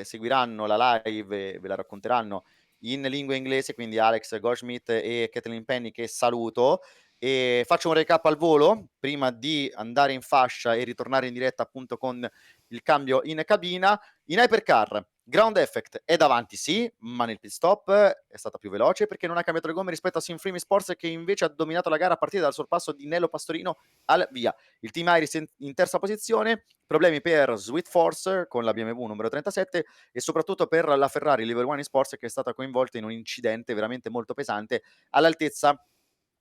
seguiranno la live e ve la racconteranno in lingua inglese, quindi Alex, Goldschmidt e Kathleen Penny, che saluto. E faccio un recap al volo prima di andare in fascia e ritornare in diretta appunto con il cambio in cabina. In Hypercar ground effect è davanti sì, ma nel pit stop è stata più veloce perché non ha cambiato le gomme rispetto a Sinfremi Sports, che invece ha dominato la gara a partire dal sorpasso di Nello Pastorino al via. Il team Iris in terza posizione, problemi per Sweet Force con la BMW numero 37 e soprattutto per la Ferrari Level 1 Sports, che è stata coinvolta in un incidente veramente molto pesante all'altezza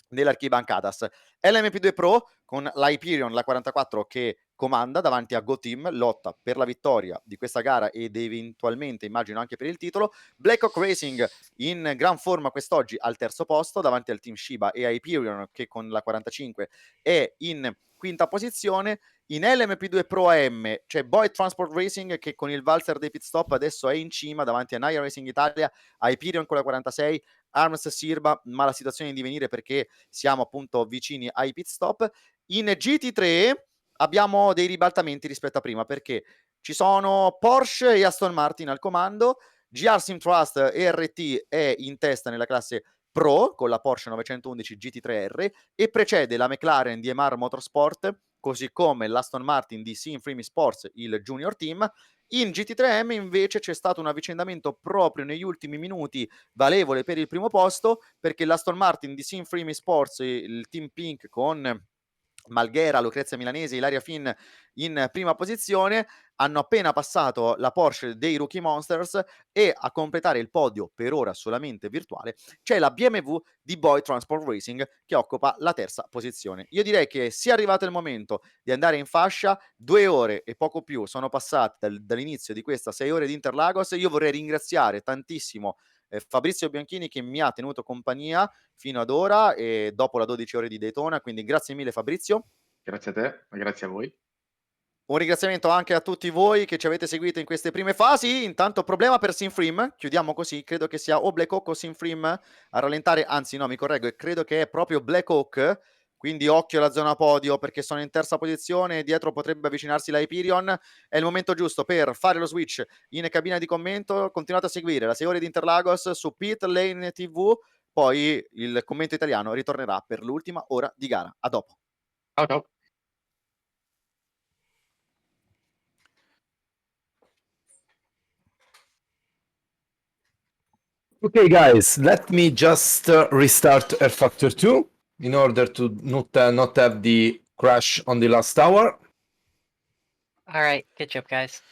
dell'Archibancadas. LMP2 Pro con l'Hyperion, la 44, che comanda davanti a Go Team, lotta per la vittoria di questa gara ed eventualmente immagino anche per il titolo. Blackhawk Racing in gran forma quest'oggi al terzo posto davanti al team Shiba e Hyperion, che con la 45 è in quinta posizione. In LMP2 Pro AM c'è Boy Transport Racing, che con il valzer dei pit stop adesso è in cima davanti a Naya Racing Italia, Hyperion con la 46, Arms Sirba, ma la situazione è in divenire perché siamo appunto vicini ai pit stop. In GT3 abbiamo dei ribaltamenti rispetto a prima, perché ci sono Porsche e Aston Martin al comando, GR Sim Trust ERT è in testa nella classe Pro con la Porsche 911 GT3R e precede la McLaren di Emar Motorsport, così come l'Aston Martin di Sinfremi Sports, il junior team. In GT3M invece c'è stato un avvicendamento proprio negli ultimi minuti valevole per il primo posto, perché l'Aston Martin di Sinfremi Sports, il team Pink con Malghera, Lucrezia Milanese e Ilaria Finn in prima posizione, hanno appena passato la Porsche dei Rookie Monsters e a completare il podio, per ora solamente virtuale, c'è la BMW di Boy Transport Racing, che occupa la terza posizione. Io direi che sia arrivato il momento di andare in fascia. 2 ore e poco più sono passate dall'inizio di questa 6 ore di Interlagos. Io vorrei ringraziare tantissimo Fabrizio Bianchini, che mi ha tenuto compagnia fino ad ora e dopo la 12 ore di Daytona, quindi grazie mille Fabrizio. Grazie a te, grazie a voi. Un ringraziamento anche a tutti voi che ci avete seguito in queste prime fasi. Intanto problema per Sinfrim, chiudiamo così, credo che sia o Black Hawk o Sinfrim a rallentare, anzi no, mi correggo, credo che è proprio Black Hawk, quindi occhio alla zona podio perché sono in terza posizione, dietro potrebbe avvicinarsi la Hyperion. È il momento giusto per fare lo switch in cabina di commento. Continuate a seguire la 6 ore di Interlagos su Pit Lane TV, poi il commento italiano ritornerà per l'ultima ora di gara. A dopo. Ciao ciao. Okay, guys, let me just restart Air Factor 2 in order to not have the crash on the last hour. All right, good job, guys.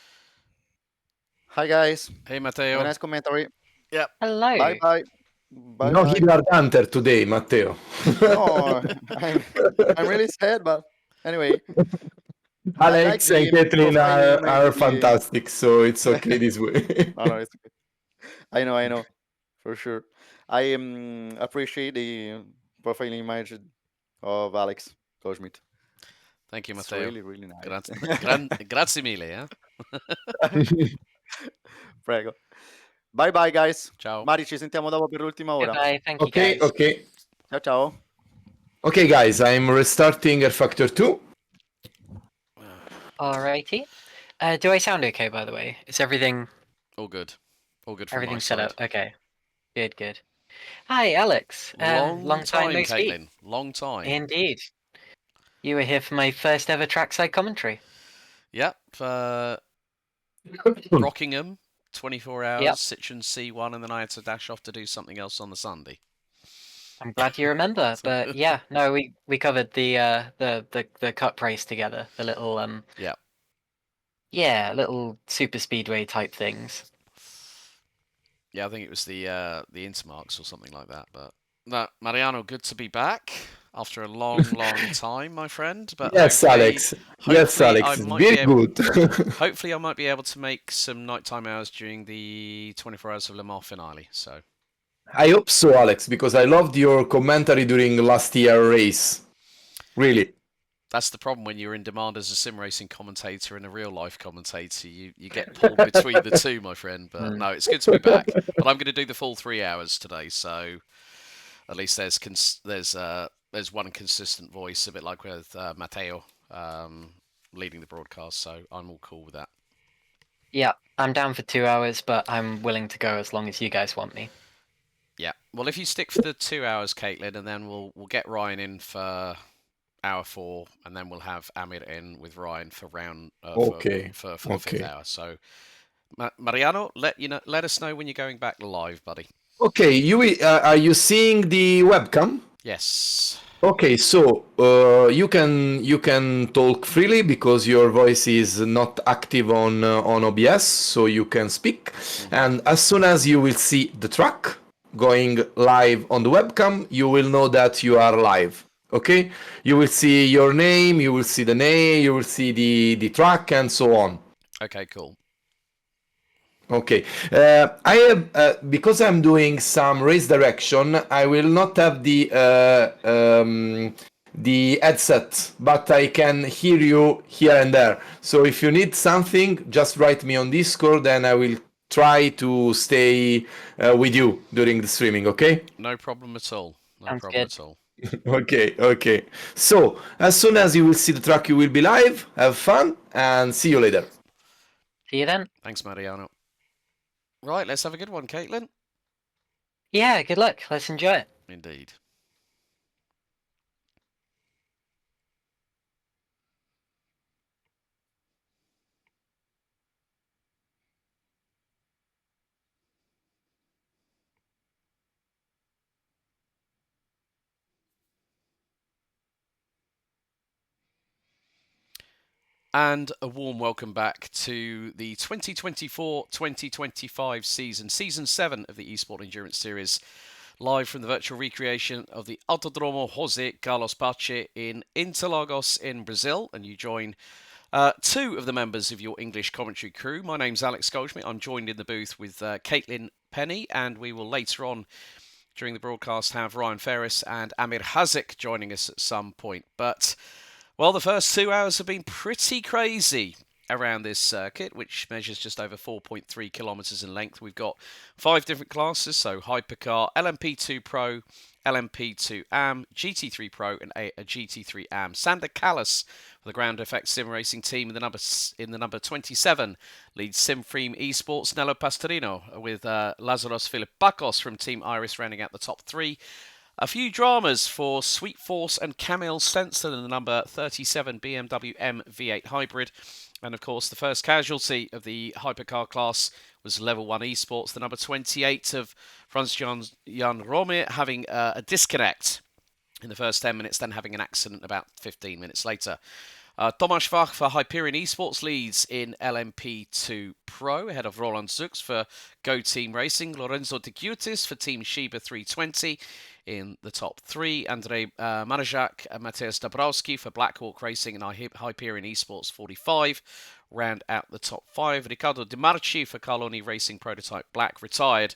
Hi guys. Hey Matteo. Have a nice commentary. Yep. Hello. Bye bye. Bye No bye. Hillard Hunter today, Matteo. No, I'm really sad, but anyway. Alex like and Kathleen are the... fantastic, so it's okay this way. No, it's okay. I know, for sure. I appreciate the profiling image of Alex Goldschmidt. Thank you, It's Matteo. really, really nice. Grazie mille, eh? Prego. Bye bye, guys. Ciao. Mari, ci sentiamo dopo per l'ultima ora. Goodbye. Thank you, Okay, guys. okay. Ciao, ciao. Okay, guys, I'm restarting Air Factor 2. Alrighty. Do I sound okay, by the way? Is everything All good. All good from my everything side. set up? Okay. Good, good. Hi, Alex. Long time, no speak. Caitlin. Long time. Indeed. You were here for my first ever trackside commentary. Yep. Rockingham, 24 hours, Yep. Citroen C1, and then I had to dash off to do something else on the Sunday. I'm glad you remember, but yeah, no, we covered the cup race together. The little Yeah. Yeah, little super speedway type things. Yeah, I think it was the Intermarks or something like that. But no, Mariano, good to be back after a long, long time, my friend. But Yes, Alex. Yes, Alex. Very good. Hopefully, I might be able to make some nighttime hours during the 24 Hours of Le Mans finale. So I hope so, Alex, because I loved your commentary during last year's race. Really. That's the problem when you're in demand as a sim racing commentator and a real life commentator. You get pulled between the two, my friend. But no, it's good to be back. But I'm going to do the full 3 hours today, so at least there's one consistent voice, a bit like with Matteo leading the broadcast. So I'm all cool with that. Yeah, I'm down for 2 hours, but I'm willing to go as long as you guys want me. Yeah. Well, if you stick for the 2 hours, Caitlin, and then we'll get Ryan in for hour 4, and then we'll have Amir in with Ryan for round Okay. for the 5th Okay. hour. So, Mariano, let us know when you're going back live, buddy. Okay. Are you seeing the webcam? Yes. Okay, so you can talk freely because your voice is not active on OBS, so you can speak. And as soon as you will see the track going live on the webcam, you will know that you are live. Okay, you will see your name, you will see the name, you will see the track, and so on. Okay, cool. Okay, I have because I'm doing some race direction. I will not have the headset, but I can hear you here and there. So if you need something, just write me on Discord, and I will try to stay with you during the streaming. Okay? No problem at all. No Sounds problem good. at all. Okay. Okay. So as soon as you will see the track, you will be live. Have fun, and see you later. See you then. Thanks, Mariano. Right, let's have a good one, Caitlin. Yeah, good luck. Let's enjoy it. Indeed. And a warm welcome back to the 2024-2025 season, Season 7 of the eSport Endurance Series, live from the virtual recreation of the Autodromo José Carlos Pace in Interlagos in Brazil. And you join two of the members of your English commentary crew. My name's Alex Goldschmidt. I'm joined in the booth with Caitlin Penny, and we will later on during the broadcast have Ryan Ferris and Amir Hazik joining us at some point. But well, the first 2 hours have been pretty crazy around this circuit, which measures just over 4.3 kilometres in length. We've got 5 different classes, so Hypercar, LMP2 Pro, LMP2 AM, GT3 Pro, and a GT3 AM. Sander Callas for the Ground Effect Sim Racing team in the number 27 leads Simframe Esports. Nello Pastorino with Lazaros Filipakos from Team Iris rounding out the top 3. A few dramas for Sweet Force and Camille Stenson in the number 37 BMW M V8 Hybrid. And of course, the first casualty of the Hypercar class was Level 1 Esports, the number 28 of Franz Jan Rome having a disconnect in the first 10 minutes, then having an accident about 15 minutes later. Tomasz Fach for Hyperion Esports leads in LMP2 Pro ahead of Roland Zux for Go Team Racing. Lorenzo De Cutis for Team Shiba 320 in the top 3. Andrei Marajak and Mateusz Dabrowski for Blackhawk Racing and Hyperion Esports 45 round out the top 5. Riccardo Di Marchi for Carloni Racing Prototype Black retired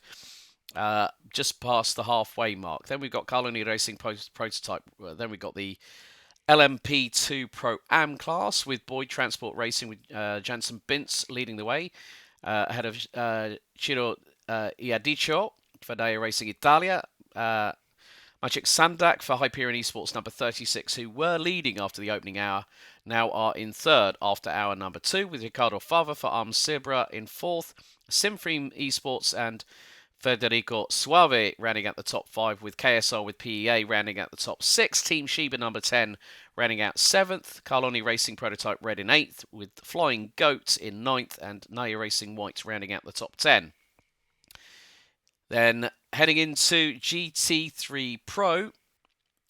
just past the halfway mark. Then we've got Carloni Racing Prototype. Then we've got the LMP2 Pro Am class with Boyd Transport Racing with Jansen Bintz leading the way ahead of Ciro Iadicio for Daya Racing Italia. Maciek Sandak for Hyperion Esports number 36, who were leading after the opening hour, now are in third after hour number 2, with Ricardo Fava for Arm Sibra in fourth. Simframe Esports and Federico Suave rounding out the top 5, with KSR with PEA rounding out the top 6. Team Shiba number 10 rounding out 7th. Carloni Racing Prototype Red in 8th, with Flying Goat in 9th, and Naya Racing White rounding out the top 10. Then heading into GT3 Pro,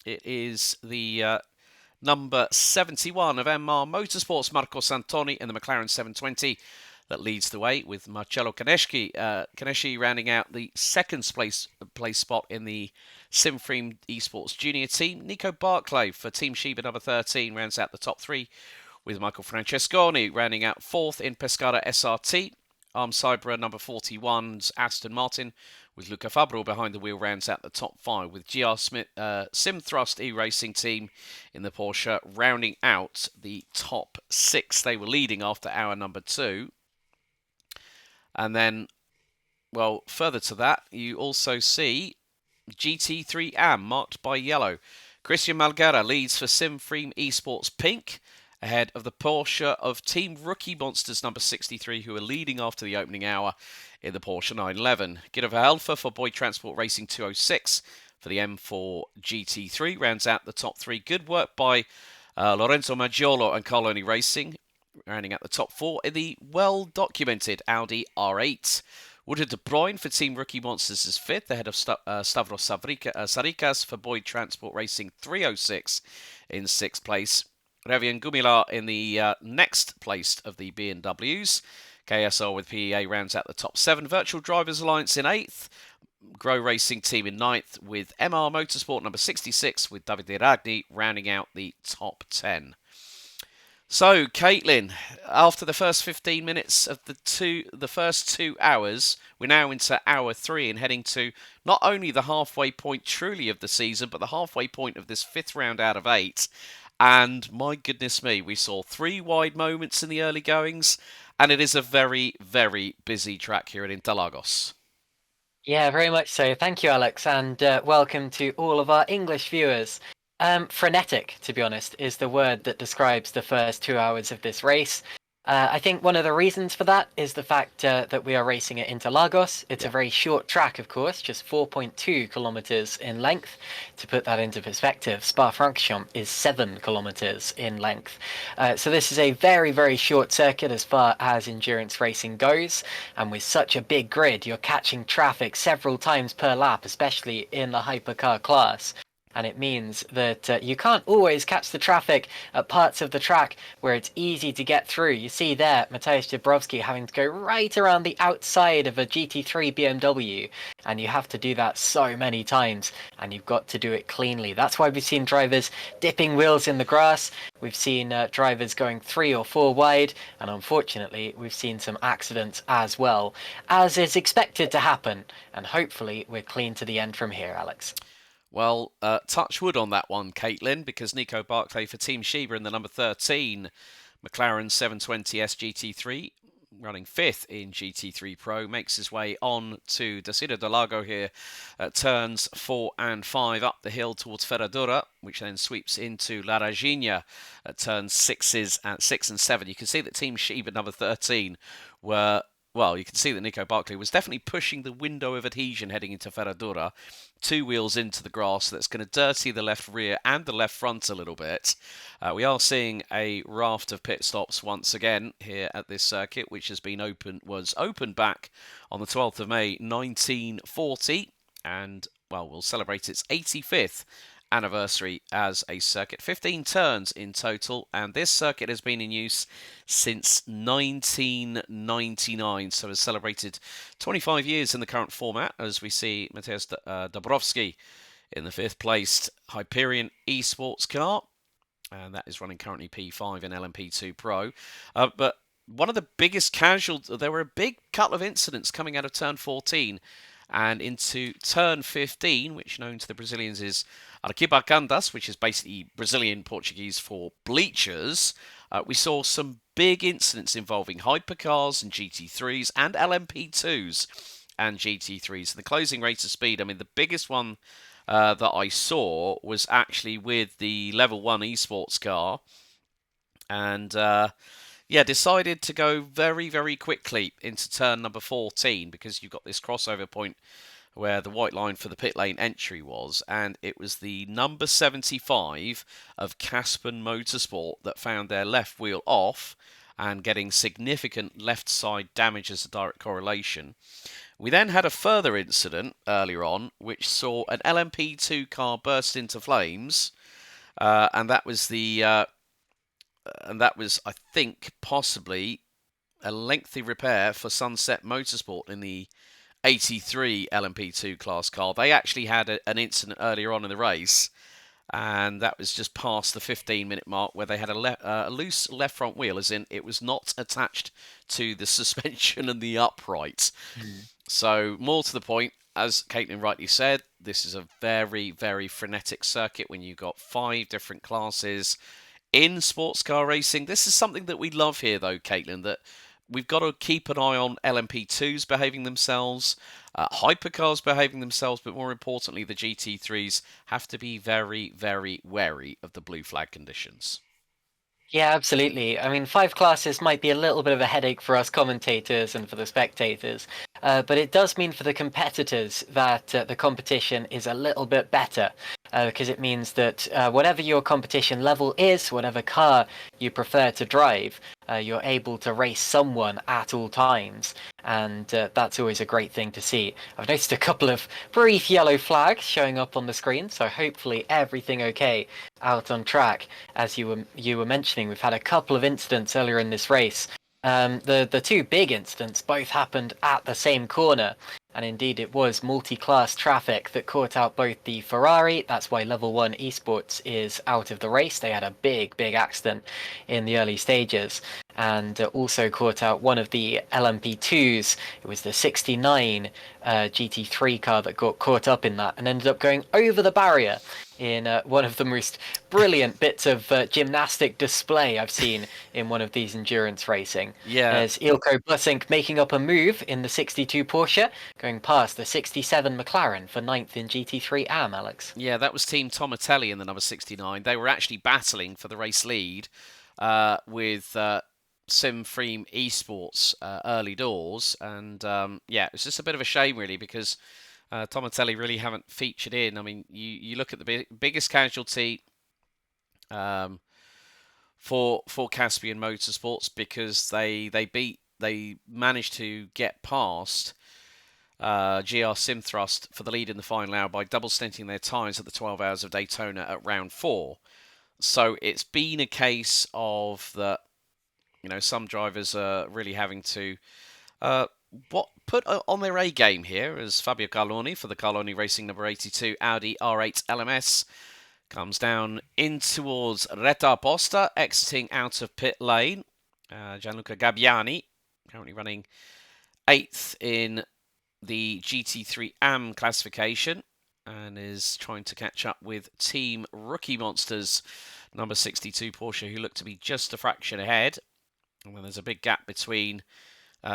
it is the number 71 of MR Motorsports, Marco Santoni, in the McLaren 720 that leads the way, with Marcello Canesci rounding out the second place spot in the Simframe Esports Junior team. Nico Barclay for Team Shiba number 13 rounds out the top 3, with Michael Francesconi rounding out 4th in Pescara SRT. Arm Cybra number 41's Aston Martin, with Luca Fabro behind the wheel, rounds out the top 5, with GR Smith Simthrust E-Racing team in the Porsche rounding out the top 6. They were leading after hour number 2. And then, well, further to that, you also see GT3 AM marked by yellow. Christian Malguera leads for Simframe Esports Pink, ahead of the Porsche of Team Rookie Monsters number 63, who are leading after the opening hour in the Porsche 911. Giro Alpha for Boyd Transport Racing 206 for the M4 GT3 rounds out the top three. Good work by Lorenzo Maggiolo and Carloni Racing, rounding out the top four in the well-documented Audi R8. Woodard de Bruyne for Team Rookie Monsters is fifth, ahead of Stavros Sarikas for Boyd Transport Racing 306 in sixth place. Revian Gumila in the next place of the BMWs. KSR with PEA rounds out the top seven. Virtual Drivers Alliance in eighth. Grow Racing Team in ninth, with MR Motorsport number 66 with Davide Ragni rounding out the top 10. So, Caitlin, after the first 15 minutes of the first 2 hours, we're now into hour 3 and heading to not only the halfway point truly of the season, but the halfway point of this 5th round out of 8. And my goodness me, we saw 3 wide moments in the early goings, and it is a very, very busy track here at Interlagos. Yeah, very much so. Thank you, Alex, and welcome to all of our English viewers. Frenetic, to be honest, is the word that describes the first 2 hours of this race. I think one of the reasons for that is the fact that we are racing at Interlagos. It's a very short track, of course, just 4.2 kilometers in length. To put that into perspective, Spa-Francorchamps is 7 kilometers in length. So this is a very, very short circuit as far as endurance racing goes. And with such a big grid, you're catching traffic several times per lap, especially in the hypercar class. And it means that you can't always catch the traffic at parts of the track where it's easy to get through. You see there, Mateusz Dabrowski having to go right around the outside of a GT3 BMW, and you have to do that so many times, and you've got to do it cleanly. That's why we've seen drivers dipping wheels in the grass. We've seen drivers going 3 or 4 wide, and unfortunately, we've seen some accidents as well, as is expected to happen. And hopefully, we're clean to the end from here, Alex. Well, touch wood on that one, Caitlin, because Nico Barclay for Team Sheba in the number 13 McLaren 720 SGT3, running 5th in GT3 Pro, makes his way on to Desira del Lago here at turns 4 and 5 up the hill towards Ferradura, which then sweeps into La Regina at turns 6 and 7. You can see that Team Sheba number 13 were... Well, you can see that Nico Barclay was definitely pushing the window of adhesion heading into Ferradura. 2 wheels into the grass, so that's going to dirty the left rear and the left front a little bit. We are seeing a raft of pit stops once again here at this circuit, which was opened back on the 12th of May 1940, and well, we'll celebrate its 85th anniversary as a circuit. 15 turns in total, and this circuit has been in use since 1999, so has celebrated 25 years in the current format, as we see Mateusz Dabrowski in the 5th placed Hyperion eSports car, and that is running currently P5 in LMP2 Pro. But one of the biggest casualties, there were a big couple of incidents coming out of turn 14 and into turn 15, which known to the Brazilians is Arquibacandas, which is basically Brazilian Portuguese for bleachers. We saw some big incidents involving hypercars and GT3s and LMP2s and GT3s. The closing rate of speed, I mean, the biggest one that I saw was actually with the level 1 eSports car. And decided to go very, very quickly into turn number 14 because you've got this crossover point where the white line for the pit lane entry was, and it was the number 75 of Caspen Motorsport that found their left wheel off and getting significant left side damage as a direct correlation. We then had a further incident earlier on which saw an LMP2 car burst into flames, and that was I think, possibly a lengthy repair for Sunset Motorsport in the 83 LMP2 class car. They actually had an incident earlier on in the race, and that was just past the 15-minute mark where they had a loose left front wheel, as in it was not attached to the suspension and the upright. So, more to the point, as Caitlin rightly said, this is a very, very frenetic circuit when you've got 5 different classes in sports car racing. This is something that we love here, though, Caitlin, that we've got to keep an eye on LMP2s behaving themselves, hypercars behaving themselves, but more importantly, the GT3s have to be very, very wary of the blue flag conditions. Yeah, absolutely. I mean, 5 classes might be a little bit of a headache for us commentators and for the spectators, but it does mean for the competitors that the competition is a little bit better, because it means that whatever your competition level is, whatever car you prefer to drive, you're able to race someone at all times, and that's always a great thing to see. I've noticed a couple of brief yellow flags showing up on the screen, so hopefully everything okay out on track. As you were mentioning, we've had a couple of incidents earlier in this race. The two big incidents both happened at the same corner, and indeed it was multi-class traffic that caught out both the Ferrari. That's why Level 1 eSports is out of the race. They had a big accident in the early stages, and also caught out one of the LMP2s. It was the 69 GT3 car that got caught up in that and ended up going over the barrier in one of the most brilliant bits of gymnastic display I've seen in one of these endurance racing. Yeah. There's Ilko Bussink making up a move in the 62 Porsche, going past the 67 McLaren for 9th in GT3 AM, Alex. Yeah, that was Team Tomatelli in the number 69. They were actually battling for the race lead with Simfream Esports early doors. And yeah, it's just a bit of a shame, really, because Tomatelli really haven't featured in. I mean, you look at the biggest casualty for Caspian Motorsports, because they managed to get past GR Simthrust for the lead in the final hour by double stinting their tyres at the 12 Hours of Daytona at round 4. So it's been a case of that, some drivers are really having to put on their A game here, as Fabio Carloni for the Carloni Racing number 82 Audi R8 LMS comes down in towards Retta Posta, exiting out of pit lane. Gianluca Gabbiani, currently running 8th in the GT3 AM classification, and is trying to catch up with Team Rookie Monsters number 62 Porsche, who look to be just a fraction ahead. And then there's a big gap between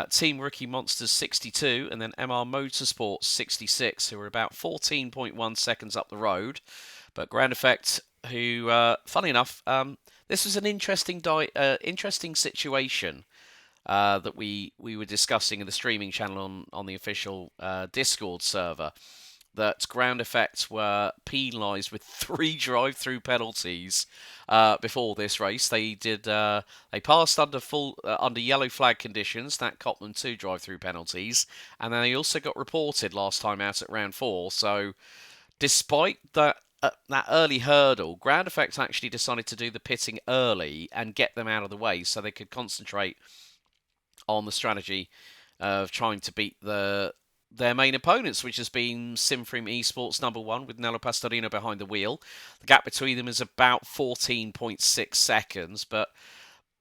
Team Rookie Monsters 62 and then MR Motorsports 66, who are about 14.1 seconds up the road. But Ground Effect, who, funny enough, this was an interesting situation that we were discussing in the streaming channel on the official Discord server, that Ground Effect were penalised with 3 drive-through penalties before this race. They passed under yellow flag conditions. That cost them 2 drive-through penalties, and then they also got reported last time out at round 4. So, despite that early hurdle, Ground Effect actually decided to do the pitting early and get them out of the way so they could concentrate on the strategy of trying to beat their main opponents, which has been Simfream Esports number 1 with Nello Pastorino behind the wheel. The gap between them is about 14.6 seconds, but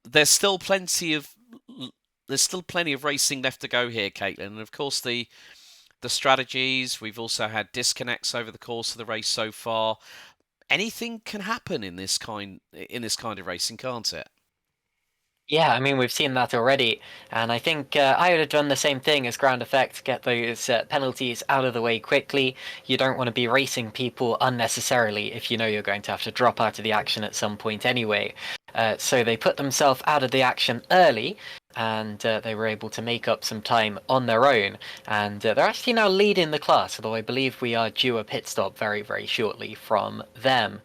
there's still plenty of racing left to go here, Caitlin. And of course, the strategies. We've also had disconnects over the course of the race so far. Anything can happen in this kind of racing, can't it? Yeah, I mean, we've seen that already, and I think I would have done the same thing as Ground Effect, get those penalties out of the way quickly. You don't want to be racing people unnecessarily if you know you're going to have to drop out of the action at some point anyway. So they put themselves out of the action early, and they were able to make up some time on their own. And they're actually now leading the class, although I believe we are due a pit stop very, very shortly from them.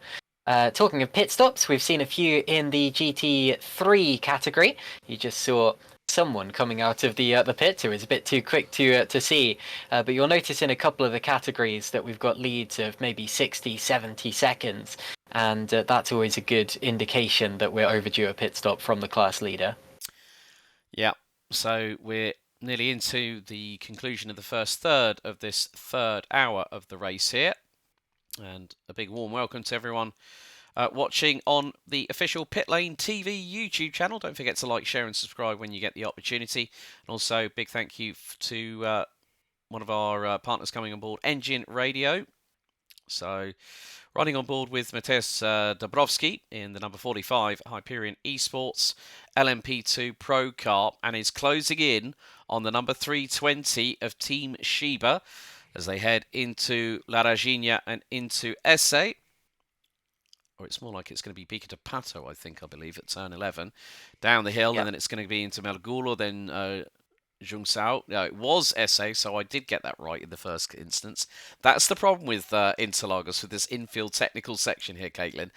Talking of pit stops, we've seen a few in the GT3 category. You just saw someone coming out of the pit who was a bit too quick to see. But you'll notice in a couple of the categories that we've got leads of maybe 60, 70 seconds. And that's always a good indication that we're overdue a pit stop from the class leader. Yeah, so we're nearly into the conclusion of the first third of this third hour of the race here. And a big warm welcome to everyone watching on the official Pit Lane TV YouTube channel. Don't forget to like, share and subscribe when you get the opportunity. And also, big thank you to one of our partners coming on board, Engine Radio. So, riding on board with Mateusz Dabrowski in the number 45 Hyperion Esports LMP2 Pro Car, and is closing in on the number 320 of Team Shiba as they head into La Regina and into Esse. or it's more like it's going to be Pico de Pato, I believe, at turn 11. Down the hill, Yep. and then it's going to be into Melgulo, then Jungsao. No, it was SA, so I did get that right in the first instance. That's the problem with Interlagos, with this infield technical section here, Caitlin,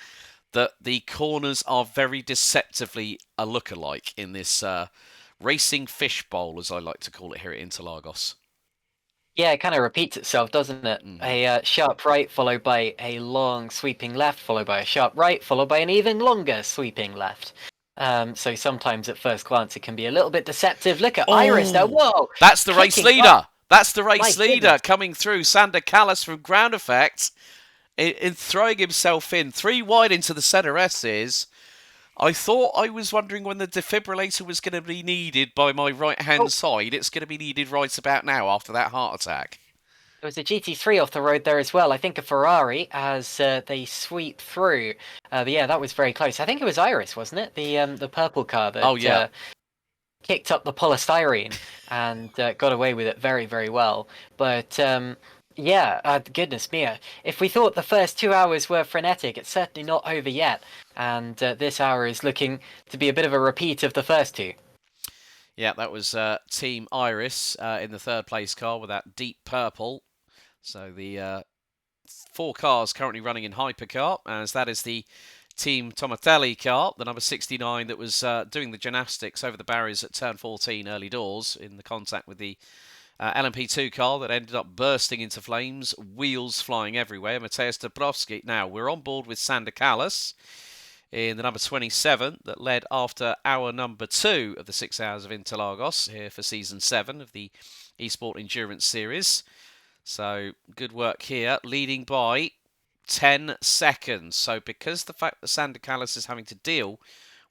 that the corners are very deceptively a look-alike in this racing fishbowl, as I like to call it here at Interlagos. Yeah, it kind of repeats itself, doesn't it? A sharp right followed by a long sweeping left, followed by a sharp right, followed by an even longer sweeping left. So sometimes at first glance it can be a little bit deceptive. Look at Iris there. Whoa! That's the race Kicking leader. up. That's the race My leader goodness. coming through. Sander Callas from ground effect in throwing himself in 3 wide into the centre S's. I thought I was wondering when the defibrillator was going to be needed by my right-hand side. It's going to be needed right about now after that heart attack. There was a GT3 off the road there as well. I think a Ferrari as they sweep through. But yeah, that was very close. I think it was Iris, wasn't it? The purple car that kicked up the polystyrene and got away with it very, very well. But yeah, goodness me. If we thought the first 2 hours were frenetic, it's certainly not over yet. And this hour is looking to be a bit of a repeat of the first 2. Yeah, that was Team Iris in the third place car with that deep purple. So the 4 cars currently running in Hypercar, as that is the Team Tomatelli car, the number 69 that was doing the gymnastics over the barriers at turn 14 early doors in the contact with the LMP2 car that ended up bursting into flames, wheels flying everywhere. Mateusz Dabrowski. Now, we're on board with Sander Callas in the number 27 that led after hour number 2 of the 6 Hours of Interlagos here for season 7 of the eSport Endurance Series. So good work here, leading by 10 seconds. So because the fact that Sander Callas is having to deal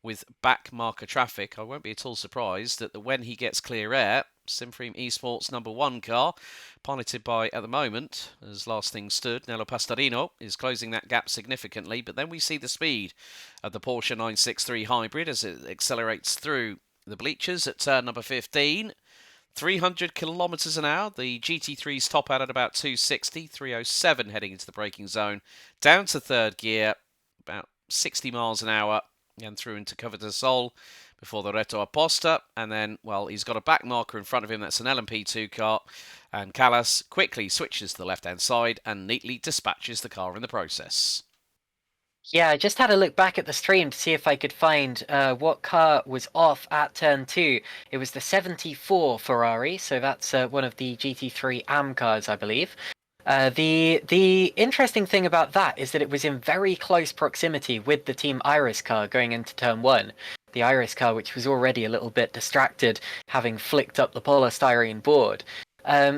with back marker traffic, I won't be at all surprised that when he gets clear air, Simfream eSports number 1 car, piloted by, at the moment, as last thing stood, Nello Pastorino, is closing that gap significantly. But then we see the speed of the Porsche 963 Hybrid as it accelerates through the bleachers at turn number 15. 300 kilometers an hour. The GT3s top out at about 260, 307 heading into the braking zone. Down to third gear, about 60 miles an hour, and through into Cover del Sol before the Reto Aposta. And then, well, he's got a back marker in front of him. That's an LMP2 car. And Callas quickly switches to the left-hand side and neatly dispatches the car in the process. Yeah, I just had a look back at the stream to see if I could find what car was off at turn 2. It was the 74 Ferrari, so that's one of the GT3 AM cars, I believe. The interesting thing about that is that it was in very close proximity with the Team Iris car going into turn 1. The Iris car, which was already a little bit distracted, having flicked up the polystyrene board.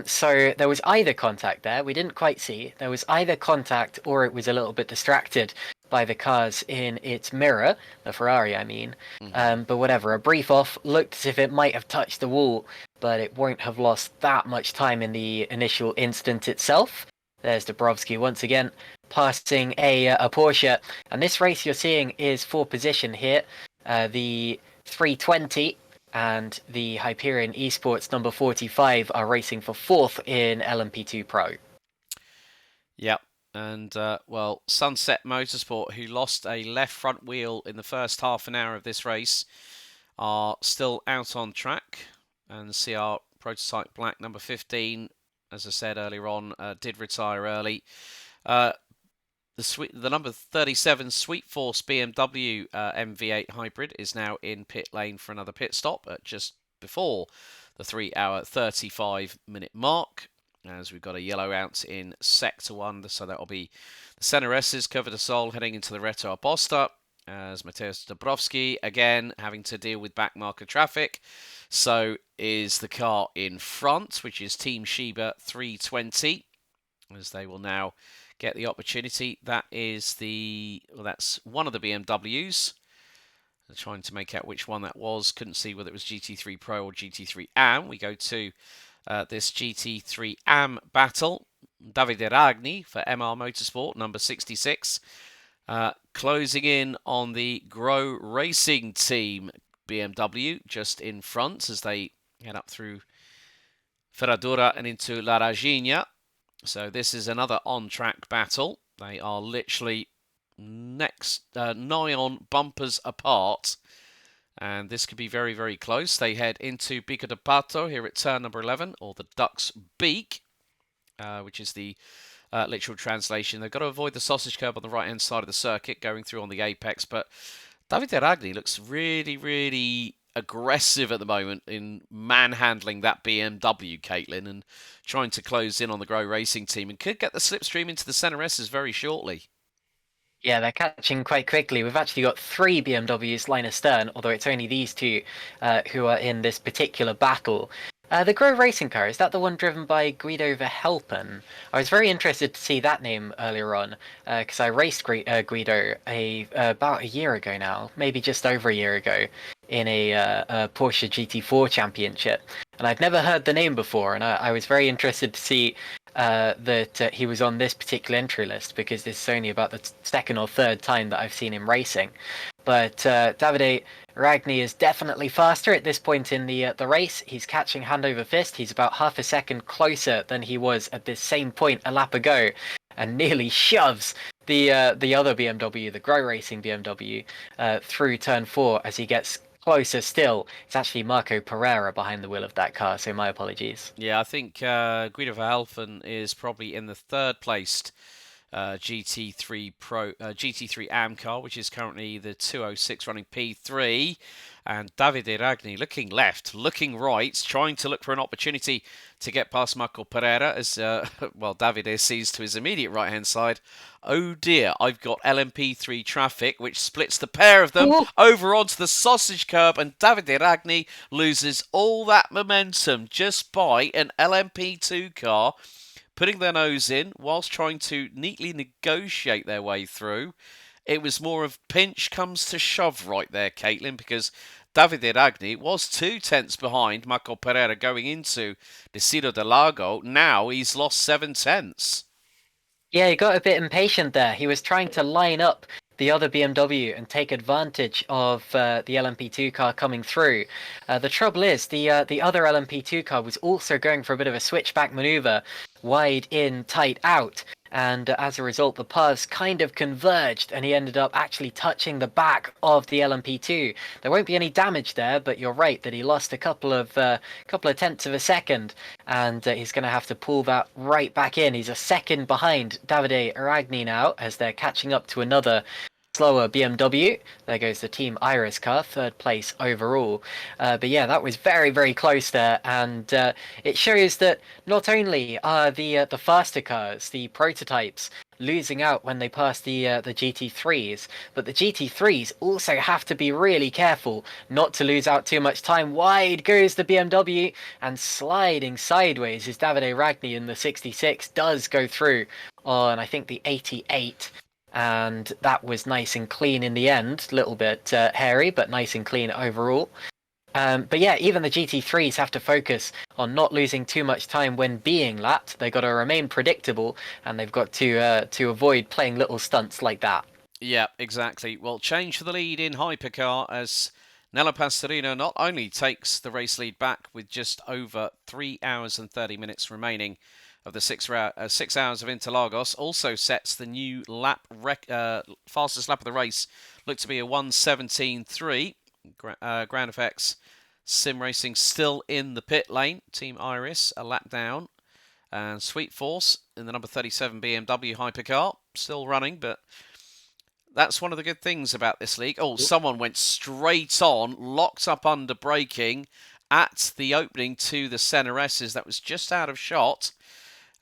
So there was either contact there, we didn't quite see. There was either contact or it was a little bit distracted by the cars in its mirror, the Ferrari I mean. But whatever, a brief off, looked as if it might have touched the wall, but it won't have lost that much time in the initial instant itself. There's Dabrowski once again, passing a Porsche. And this race you're seeing is for position here. The 320 and the Hyperion eSports number 45 are racing for 4th in LMP2 Pro. Yep. And, well, Sunset Motorsport, who lost a left front wheel in the first half an hour of this race, are still out on track. And CR Prototype Black, number 15, as I said earlier on, did retire early. The number 37 Sweet Force BMW MV8 Hybrid is now in pit lane for another pit stop at just before the 3 hour 35 minute mark, as we've got a yellow out in Sector 1, so that'll be the Senna S's Cover del Sol heading into the Reto Aposta, as Mateusz Dabrowski, again, having to deal with back marker traffic. So is the car in front, which is Team Shiba 320, as they will now get the opportunity. That is that's one of the BMWs. I'm trying to make out which one that was. Couldn't see whether it was GT3 Pro or GT3 AM. We go to this GT3 AM battle. Davide Ragni for MR Motorsport, number 66. Closing in on the Grow Racing Team BMW, just in front as they head up through Ferradura and into La Regina. So this is another on-track battle. They are literally nigh on bumpers apart. And this could be very, very close. They head into Pico de Pato here at turn number 11, or the Duck's Beak, which is the literal translation. They've got to avoid the sausage curb on the right-hand side of the circuit, going through on the apex. But Davide Ragni looks really, really aggressive at the moment in manhandling that BMW, Caitlin, and trying to close in on the Grow Racing team, and could get the slipstream into the Center S's very shortly. Yeah, they're catching quite quickly. We've actually got 3 BMWs line astern, although it's only these 2 who are in this particular battle. The Grow Racing car, is that the one driven by Guido Verhelpen? I was very interested to see that name earlier on, because I raced Guido about a year ago now, maybe just over a year ago, in a Porsche GT4 championship. And I'd never heard the name before, and I was very interested to see that he was on this particular entry list, because this is only about the second or third time that I've seen him racing. But Davide Ragni is definitely faster at this point in the race. He's catching hand over fist. He's about half a second closer than he was at this same point a lap ago, and nearly shoves the other BMW, the Grow Racing BMW, through turn 4 as he gets closer still. It's actually Marco Pereira behind the wheel of that car, so my apologies. Yeah, I think Guido Verhelpen is probably in the third placed GT3 AM car, which is currently the 206 running P3. And Davide Ragni looking left, looking right, trying to look for an opportunity to get past Marco Pereira as, Davide sees to his immediate right-hand side. Oh dear, I've got LMP3 traffic, which splits the pair of them over onto the sausage curb, and Davide Ragni loses all that momentum just by an LMP2 car putting their nose in whilst trying to neatly negotiate their way through. It was more of pinch comes to shove right there, Caitlin, because Davide Ragni was 2 tenths behind Marco Pereira going into Decido del Lago. Now he's lost 7 tenths. Yeah, he got a bit impatient there. He was trying to line up the other BMW and take advantage of the LMP2 car coming through. The trouble is, the other LMP2 car was also going for a bit of a switchback maneuver, wide in, tight out. And as a result, the paths kind of converged, and he ended up actually touching the back of the LMP2. There won't be any damage there, but you're right that he lost a couple of tenths of a second, and he's going to have to pull that right back in. He's a second behind Davide Ragni now, as they're catching up to another slower BMW. There goes the Team Iris car, 3rd place overall. But yeah, that was very, very close there, and it shows that not only are the faster cars, the prototypes, losing out when they pass the GT3s, but the GT3s also have to be really careful not to lose out too much time. Wide goes the BMW, and sliding sideways is Davide Ragni in the 66, does go through on, I think, the 88. And that was nice and clean in the end. A little bit hairy, but nice and clean overall. But yeah, even the GT3s have to focus on not losing too much time when being lapped. They've got to remain predictable, and they've got to avoid playing little stunts like that. Yeah, exactly. Well, change for the lead in Hypercar as Nello Pastorino not only takes the race lead back with just over 3 hours and 30 minutes remaining of the 6 hours of Interlagos, also sets the new fastest lap of the race. Looked to be a 1:17.3. Ground Effects Sim Racing still in the pit lane. Team Iris a lap down. And Sweet Force in the number 37 BMW Hypercar still running, but that's one of the good things about this league. Oh, someone went straight on, locked up under braking at the opening to the Senna S's. That was just out of shot.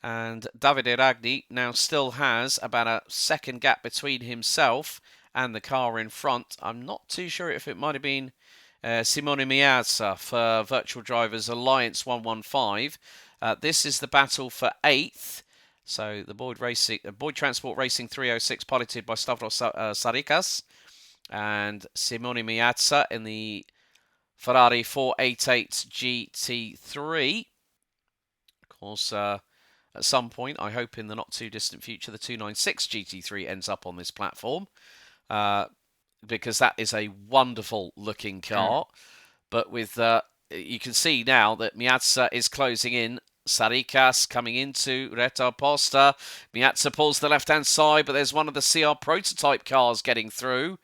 And Davide Ragni now still has about a second gap between himself and the car in front. I'm not too sure if it might have been Simone Miazza for Virtual Drivers Alliance 115. This is the battle for 8th. So the Boyd Transport Racing 306 piloted by Stavros Sarikas and Simone Miazza in the Ferrari 488 GT3. Of course, at some point, I hope in the not too distant future, the 296 GT3 ends up on this platform, because that is a wonderful looking car. But with you can see now that Miazza is closing in. Saricas coming into Reta Posta. Miazza pulls the left-hand side, but there's one of the CR prototype cars getting through.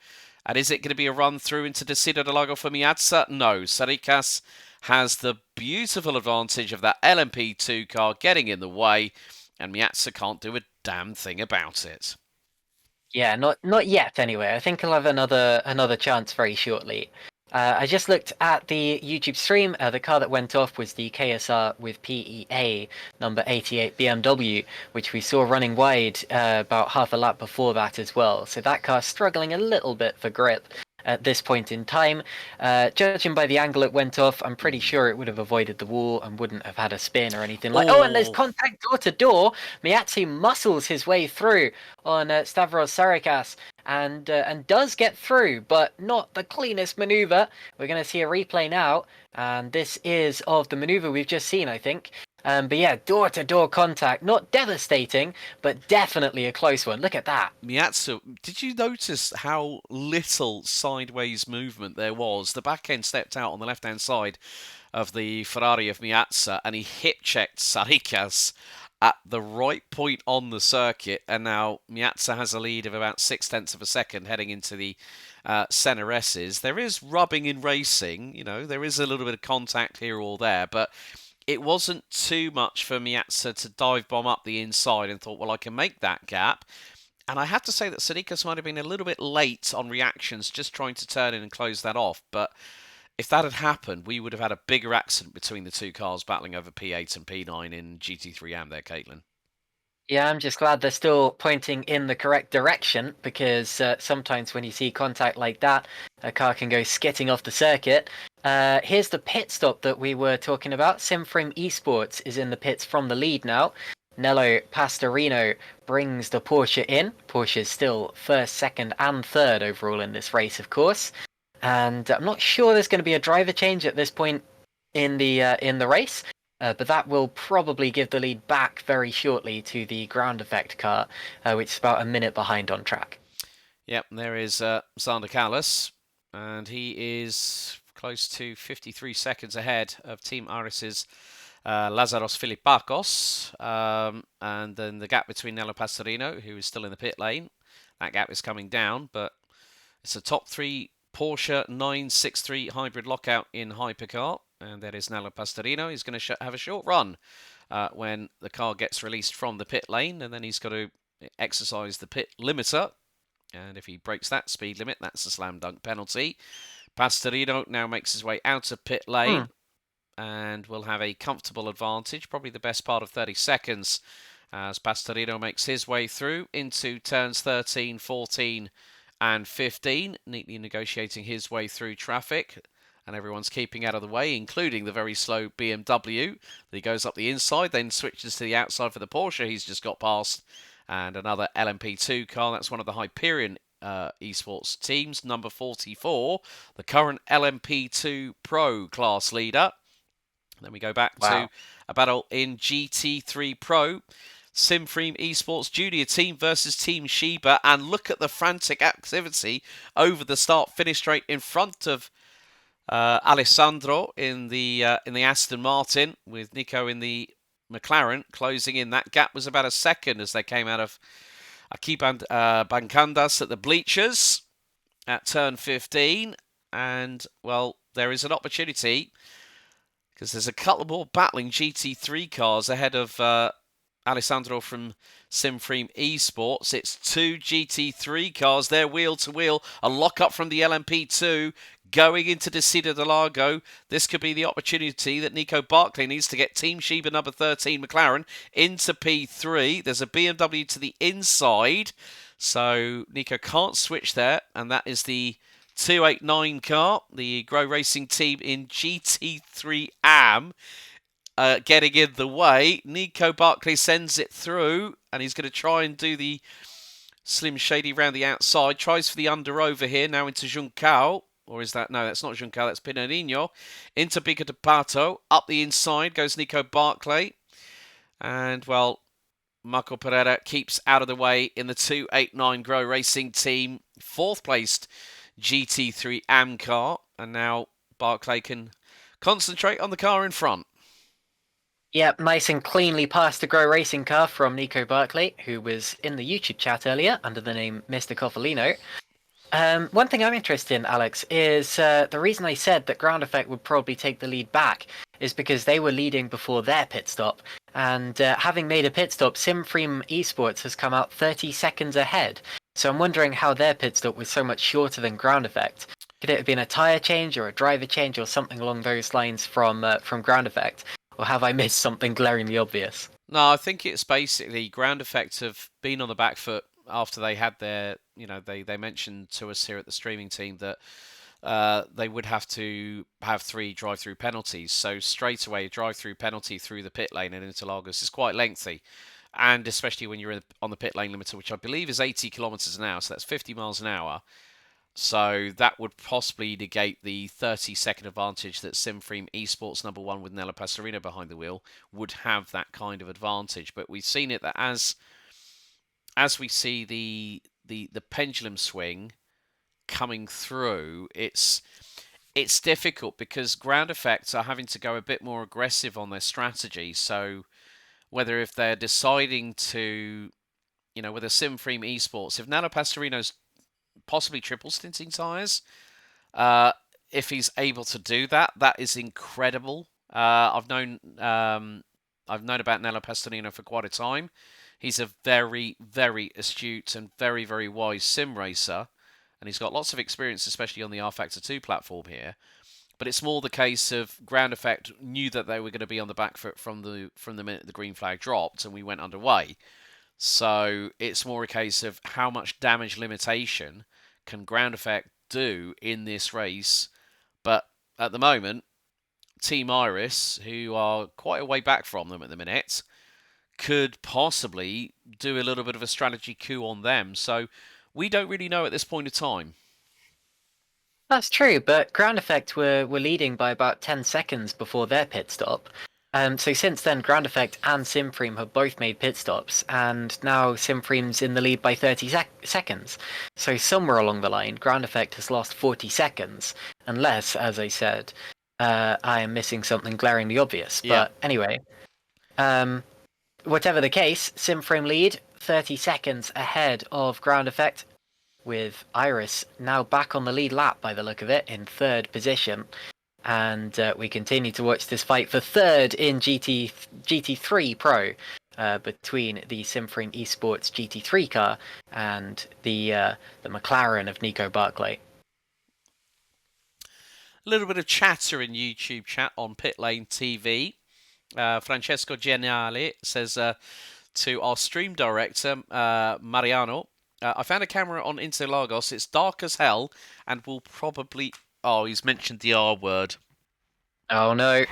And is it going to be a run through into Desiderato for Miazza? No. Saricas has the beautiful advantage of that LMP2 car getting in the way, and Miazza can't do a damn thing about it. Yeah, not yet anyway. I think he'll have another chance very shortly. I just looked at the YouTube stream. The car that went off was the KSR with PEA number 88 BMW, which we saw running wide about half a lap before that as well. So that car struggling a little bit for grip at this point in time. Judging by the angle it went off, I'm pretty sure it would have avoided the wall and wouldn't have had a spin or anything like. Oh, and there's contact door to door. Miazza muscles his way through on Stavros Saricas and does get through, but not the cleanest maneuver. We're going to see a replay now, and this is of the maneuver we've just seen, I think. But yeah, door-to-door contact, not devastating, but definitely a close one. Look at that. Miazza, did you notice how little sideways movement there was? The back end stepped out on the left-hand side of the Ferrari of Miazza, and he hip-checked Saricas at the right point on the circuit, and now Miazza has a lead of about 0.6 of a second heading into the Senna S's. There is rubbing in racing, there is a little bit of contact here or there, but it wasn't too much for Miazza to dive bomb up the inside and thought, well, I can make that gap. And I have to say that Saricas might have been a little bit late on reactions, just trying to turn in and close that off. But if that had happened, we would have had a bigger accident between the two cars battling over P8 and P9 in GT3 AM there, Caitlin. Yeah, I'm just glad they're still pointing in the correct direction, because sometimes when you see contact like that, a car can go skitting off the circuit. Here's the pit stop that we were talking about. Simframe eSports is in the pits from the lead now. Nello Pastorino brings the Porsche in. Porsche is still first, second, and third overall in this race, of course. And I'm not sure there's going to be a driver change at this point in the race. But that will probably give the lead back very shortly to the ground effect car, which is about a minute behind on track. Yep, there is Xander Callis, and he is close to 53 seconds ahead of Team Aris's Lazaros Filipakos. And then the gap between Nello Pastorino, who is still in the pit lane, that gap is coming down, but it's a top three Porsche 963 hybrid lockout in Hypercar. And there is Nello Pastorino. He's going to have a short run when the car gets released from the pit lane, and then he's got to exercise the pit limiter. And if he breaks that speed limit, that's a slam dunk penalty. Pastorino now makes his way out of pit lane and will have a comfortable advantage, probably the best part of 30 seconds, as Pastorino makes his way through into turns 13, 14, and 15, neatly negotiating his way through traffic. And everyone's keeping out of the way, including the very slow BMW. He goes up the inside, then switches to the outside for the Porsche he's just got past. And another LMP2 car. That's one of the Hyperion eSports teams, number 44, the current LMP2 Pro class leader. Then we go back to a battle in GT3 Pro. Simframe eSports Junior Team versus Team Shiba. And look at the frantic activity over the start-finish straight in front of Alessandro in the Aston Martin, with Nico in the McLaren closing in. That gap was about a second as they came out of Bancandas at the bleachers at turn 15. And, well, there is an opportunity, because there's a couple more battling GT3 cars ahead of Alessandro from Simframe eSports. It's two GT3 cars. They're wheel to wheel. A lock up from the LMP2 going into Desiderato. This could be the opportunity that Nico Barclay needs to get Team Shiba number 13 McLaren into P3. There's a BMW to the inside, so Nico can't switch there, and that is the 289 car, the Grow Racing team in GT3 AM. Getting in the way. Nico Barclay sends it through, and he's going to try and do the Slim Shady round the outside. Tries for the under over here, now into Juncao. Or is that? No, that's not Juncao, that's Pinarino. Into Pico de Pato. Up the inside goes Nico Barclay. And, well, Marco Pereira keeps out of the way in the 289 Grow Racing team. Fourth placed GT3 AM car. And now Barclay can concentrate on the car in front. Yep, nice and cleanly passed the Grow Racing car from Nico Barclay, who was in the YouTube chat earlier under the name Mr. Coffolino. One thing I'm interested in, Alex, is the reason I said that Ground Effect would probably take the lead back is because they were leading before their pit stop. And having made a pit stop, Simfream Esports has come out 30 seconds ahead. So I'm wondering how their pit stop was so much shorter than Ground Effect. Could it have been a tyre change or a driver change or something along those lines from Ground Effect? Or have I missed something glaringly obvious? No, I think it's basically Ground Effect have been on the back foot after they had their, they mentioned to us here at the streaming team that they would have to have 3 drive-through penalties. So straight away, a drive-through penalty through the pit lane in Interlagos is quite lengthy. And especially when you're on the pit lane limiter, which I believe is 80 kilometers an hour, so that's 50 miles an hour. So that would possibly negate the 30-second advantage that Simfream Esports #1 with Nello Pastorino behind the wheel would have that kind of advantage. But we've seen it that as we see the pendulum swing coming through, it's difficult because Ground Effects are having to go a bit more aggressive on their strategy. So whether if they're deciding to, whether Simfream Esports, if Nello Pastorino's possibly triple stinting tyres. If he's able to do that, that is incredible. I've known about Nello Pastorino for quite a time. He's a very, very astute and very, very wise sim racer, and he's got lots of experience, especially on the R Factor 2 platform here. But it's more the case of Ground Effect knew that they were going to be on the back foot from the minute the green flag dropped, and we went underway. So it's more a case of how much damage limitation can Ground Effect do in this race. But at the moment, Team Iris, who are quite a way back from them at the minute, could possibly do a little bit of a strategy coup on them. So we don't really know at this point of time. That's true, but Ground Effect were leading by about 10 seconds before their pit stop. So since then, Ground Effect and Simfream have both made pit stops, and now Simfream's in the lead by 30 seconds. So somewhere along the line, Ground Effect has lost 40 seconds, unless, as I said, I am missing something glaringly obvious. Yeah. But anyway, whatever the case, Simfream lead 30 seconds ahead of Ground Effect, with Iris now back on the lead lap by the look of it, in 3rd position. And we continue to watch this fight for 3rd in GT3 Pro between the Simfream Esports GT3 car and the McLaren of Nico Barclay. A little bit of chatter in YouTube chat on Pit Lane TV. Francesco Geniale says to our stream director, Mariano, I found a camera on Interlagos. It's dark as hell and will probably... Oh, he's mentioned the R word. Oh, no.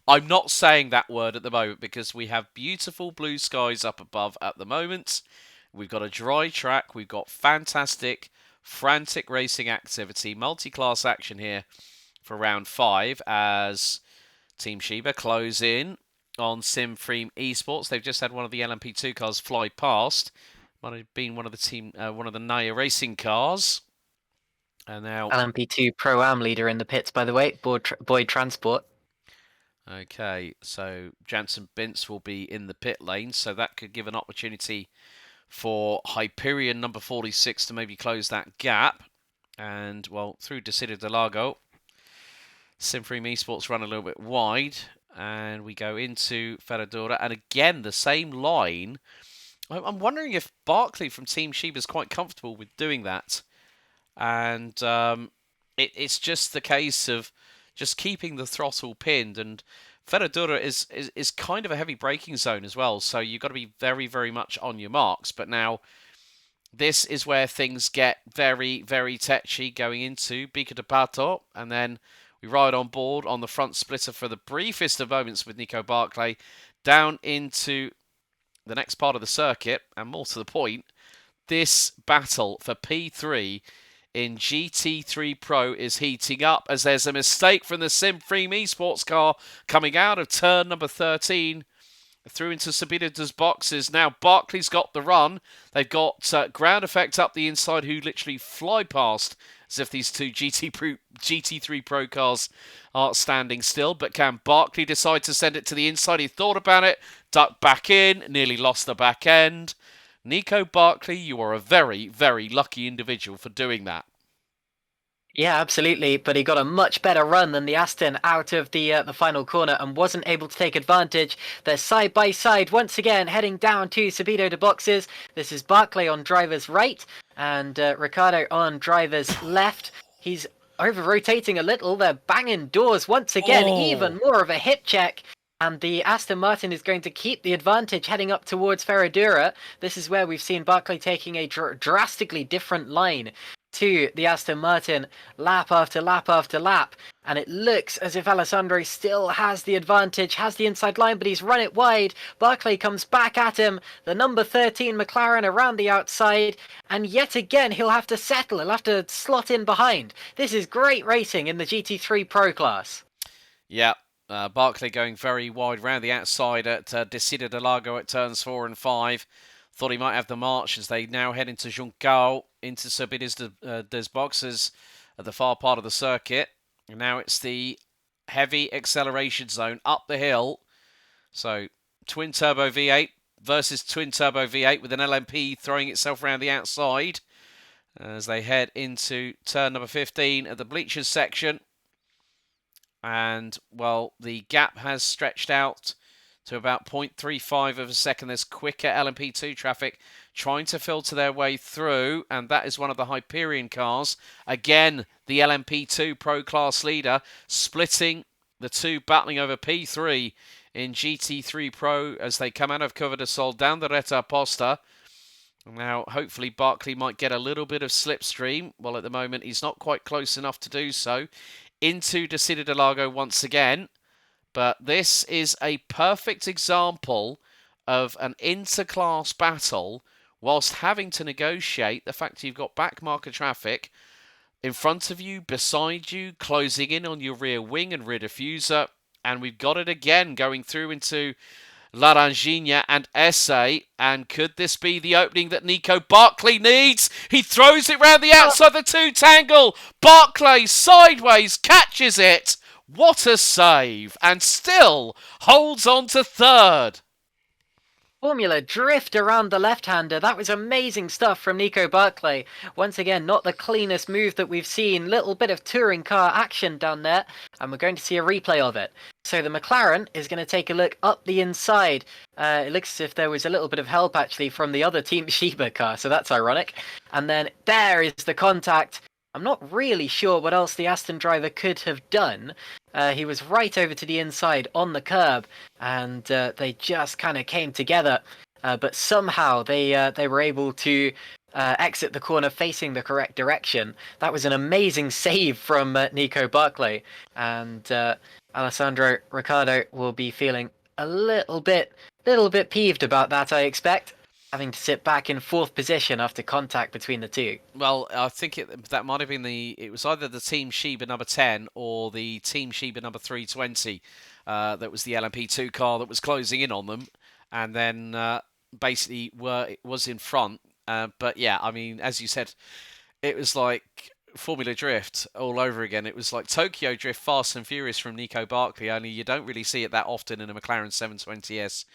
I'm not saying that word at the moment because we have beautiful blue skies up above at the moment. We've got a dry track. We've got fantastic, frantic racing activity. Multi-class action here for round 5 as Team Shiba close in on Simfream Esports. They've just had one of the LMP2 cars fly past. Might have been one of the Naya racing cars. And now LMP2 Pro-Am leader in the pits, by the way, Boyd Transport. Okay, so Jansen Bintz will be in the pit lane, so that could give an opportunity for Hyperion number 46 to maybe close that gap. And, well, through Decidio de Lago, Simfream Esports run a little bit wide, and we go into Ferradura. And again, the same line. I'm wondering if Barclay from Team Shiba is quite comfortable with doing that. And it's just the case of just keeping the throttle pinned. And Ferradura is kind of a heavy braking zone as well, so you've got to be very, very much on your marks. But now, this is where things get very, very tetchy going into Bica de Pato, and then we ride on board on the front splitter for the briefest of moments with Nico Barclay down into the next part of the circuit, and more to the point, this battle for P3 in GT3 Pro is heating up as there's a mistake from the Simfream Esports car coming out of turn number 13. through into Sabida's boxes. Now Barkley's got the run. They've got ground effect up the inside who literally fly past as if these two GT3 Pro cars are standing still. But can Barkley decide to send it to the inside? He thought about it, ducked back in, nearly lost the back end. Nico Barkley, you are a very, very lucky individual for doing that. Yeah, absolutely. But he got a much better run than the Aston out of the final corner and wasn't able to take advantage. They're side by side once again, heading down to Subido de boxes. This is Barkley on driver's right and Ricciardo on driver's left. He's over-rotating a little. They're banging doors once again. Even more of a hip check. And the Aston Martin is going to keep the advantage heading up towards Ferradura. This is where we've seen Barkley taking a drastically different line to the Aston Martin lap after lap after lap, and it looks as if Alessandro still has the advantage, has the inside line, but he's run it wide. Barkley comes back at him, the number 13 McLaren around the outside, and yet again he'll have to settle, he'll have to slot in behind. This is great racing in the GT3 Pro class. Yeah, Barkley going very wide round the outside at Descida de Lago at turns 4 and 5. Thought he might have the march as they now head into Junção, into Subidas des boxes at the far part of the circuit. And now it's the heavy acceleration zone up the hill. So twin turbo V8 versus twin turbo V8 with an LMP throwing itself around the outside as they head into turn number 15 at the bleachers section. And, well, the gap has stretched out to about 0.35 of a second. There's quicker LMP2 traffic trying to filter their way through, and that is one of the Hyperion cars. Again, the LMP2 Pro Class leader, splitting the two, battling over P3 in GT3 Pro as they come out of Curva de Sol down the Reta Posta. Now, hopefully, Barkley might get a little bit of slipstream. Well, at the moment, he's not quite close enough to do so. Into Descida de Lago once again. But this is a perfect example of an interclass battle whilst having to negotiate the fact you've got back marker traffic in front of you, beside you, closing in on your rear wing and rear diffuser. And we've got it again going through into Laranjinha and Esse. And could this be the opening that Nico Barkley needs? He throws it round the outside the two tangle. Barkley sideways catches it. What a save! And still holds on to third. Formula drift around the left-hander. That was amazing stuff from Nico Barkley. Once again, not the cleanest move that we've seen. Little bit of touring car action down there. And we're going to see a replay of it. So the McLaren is going to take a look up the inside. It looks as if there was a little bit of help actually from the other Team Shiba car. So that's ironic. And then there is the contact. I'm not really sure what else the Aston driver could have done. He was right over to the inside on the curb, and they just kind of came together. But somehow they were able to exit the corner facing the correct direction. That was an amazing save from Nico Barkley, and Alessandro Ricciardo will be feeling a little bit peeved about that, I expect. Having to sit back in fourth position after contact between the two. Well, I think that might have been it was either the Team Shiba number 10 or the Team Shiba number 320 that was the LMP2 car that was closing in on them, and then basically was in front. But yeah, I mean, as you said, it was like Formula Drift all over again. It was like Tokyo Drift Fast and Furious from Nico Barkley, only you don't really see it that often in a McLaren 720S.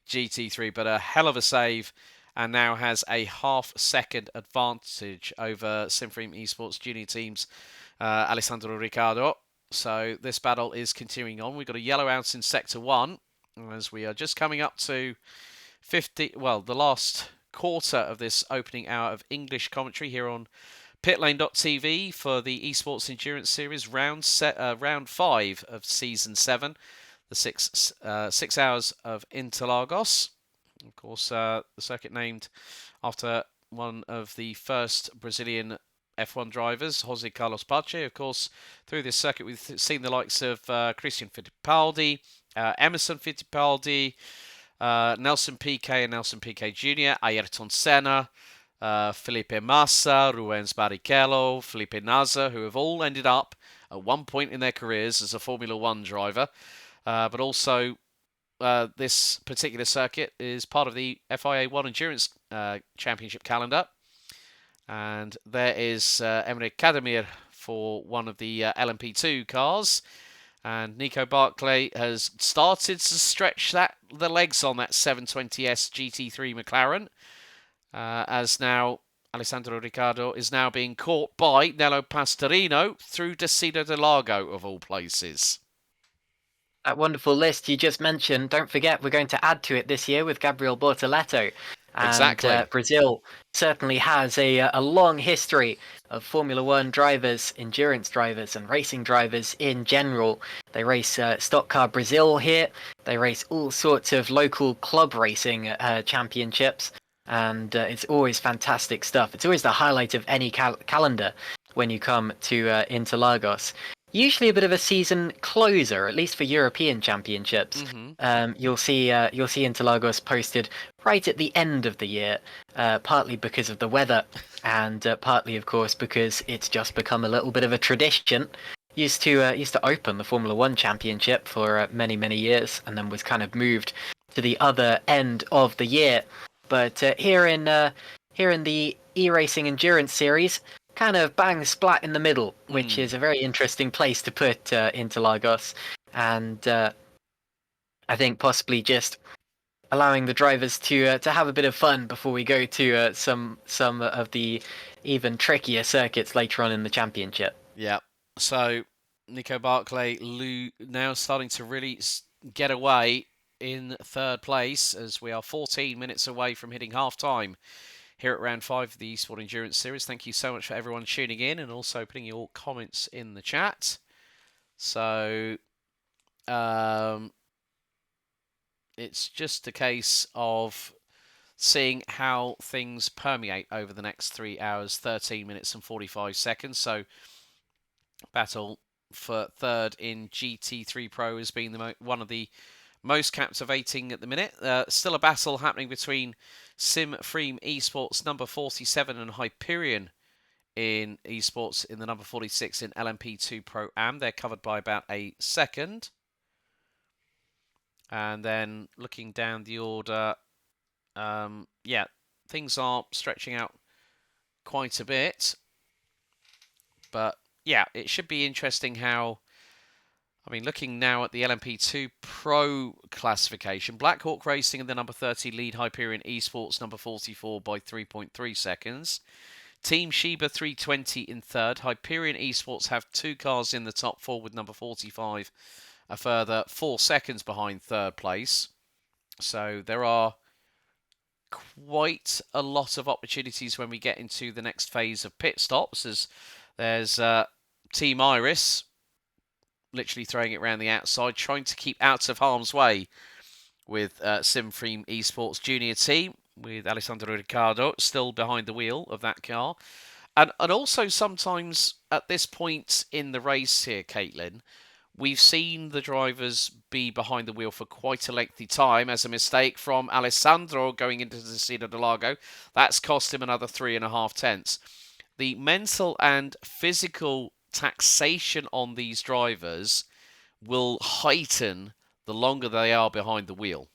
GT3, but a hell of a save, and now has a half-second advantage over Simfream Esports Junior Team's Alessandro Ricciardo. So this battle is continuing on. We've got a yellow out in Sector 1, as we are just coming up to the last quarter of this opening hour of English commentary here on pitlane.tv for the Esports Endurance Series, round 5 of Season 7. The 6 hours of Interlagos. Of course, the circuit named after one of the first Brazilian F1 drivers, José Carlos Pace. Of course, through this circuit, we've seen the likes of Christian Fittipaldi, Emerson Fittipaldi, Nelson Piquet and Nelson Piquet Jr., Ayrton Senna, Felipe Massa, Rubens Barrichello, Felipe Nasr, who have all ended up at one point in their careers as a Formula One driver. But also this particular circuit is part of the FIA 1 Endurance Championship calendar. And there is Emre Kademir for one of the LMP2 cars. And Nico Barclay has started to stretch the legs on that 720S GT3 McLaren. As now Alessandro Ricciardo is now being caught by Nello Pastorino through Desida de Largo, of all places. That wonderful list you just mentioned, don't forget we're going to add to it this year with Gabriel Bortoleto. And, Exactly. Brazil certainly has a long history of Formula One drivers, endurance drivers, and racing drivers in general. They race Stock Car Brazil here. They race all sorts of local club racing championships. And it's always fantastic stuff. It's always the highlight of any calendar when you come to Interlagos. Usually a bit of a season closer, at least for European championships. You'll see Interlagos posted right at the end of the year, partly because of the weather, and partly, of course, because it's just become a little bit of a tradition. Used to open the Formula One Championship for many years, and then was kind of moved to the other end of the year. But here in the e-racing endurance series, kind of bang splat in the middle, which is a very interesting place to put Interlagos, and I think possibly just allowing the drivers to have a bit of fun before we go to some of the even trickier circuits later on in the championship. Yeah. So Nico Barclay now starting to really get away in third place, as we are 14 minutes away from hitting half-time here at round 5 of the eSport Endurance Series. Thank you so much for everyone tuning in and also putting your comments in the chat. So it's just a case of seeing how things permeate over the next 3 hours, 13 minutes and 45 seconds. So battle for third in GT3 Pro has been one of the most captivating at the minute. Still a battle happening between Simfream Esports number 47 and Hyperion in Esports in the number 46 in LMP2 Pro Am. They're covered by about a second. And then looking down the order, things are stretching out quite a bit. But yeah, it should be interesting how, looking now at the LMP2 Pro classification, Black Hawk Racing in the number 30 lead Hyperion Esports number 44 by 3.3 seconds. Team Sheba 320 in third. Hyperion Esports have 2 cars in the top 4 with number 45 a further 4 seconds behind third place. So there are quite a lot of opportunities when we get into the next phase of pit stops, as there's Team Iris literally throwing it around the outside, trying to keep out of harm's way with Simfream Esports Junior team, with Alessandro Ricciardo still behind the wheel of that car. And also sometimes at this point in the race here, Caitlin, we've seen the drivers be behind the wheel for quite a lengthy time as a mistake from Alessandro going into the Desida de Largo. That's cost him another 3.5 tenths. The mental and physical taxation on these drivers will heighten the longer they are behind the wheel.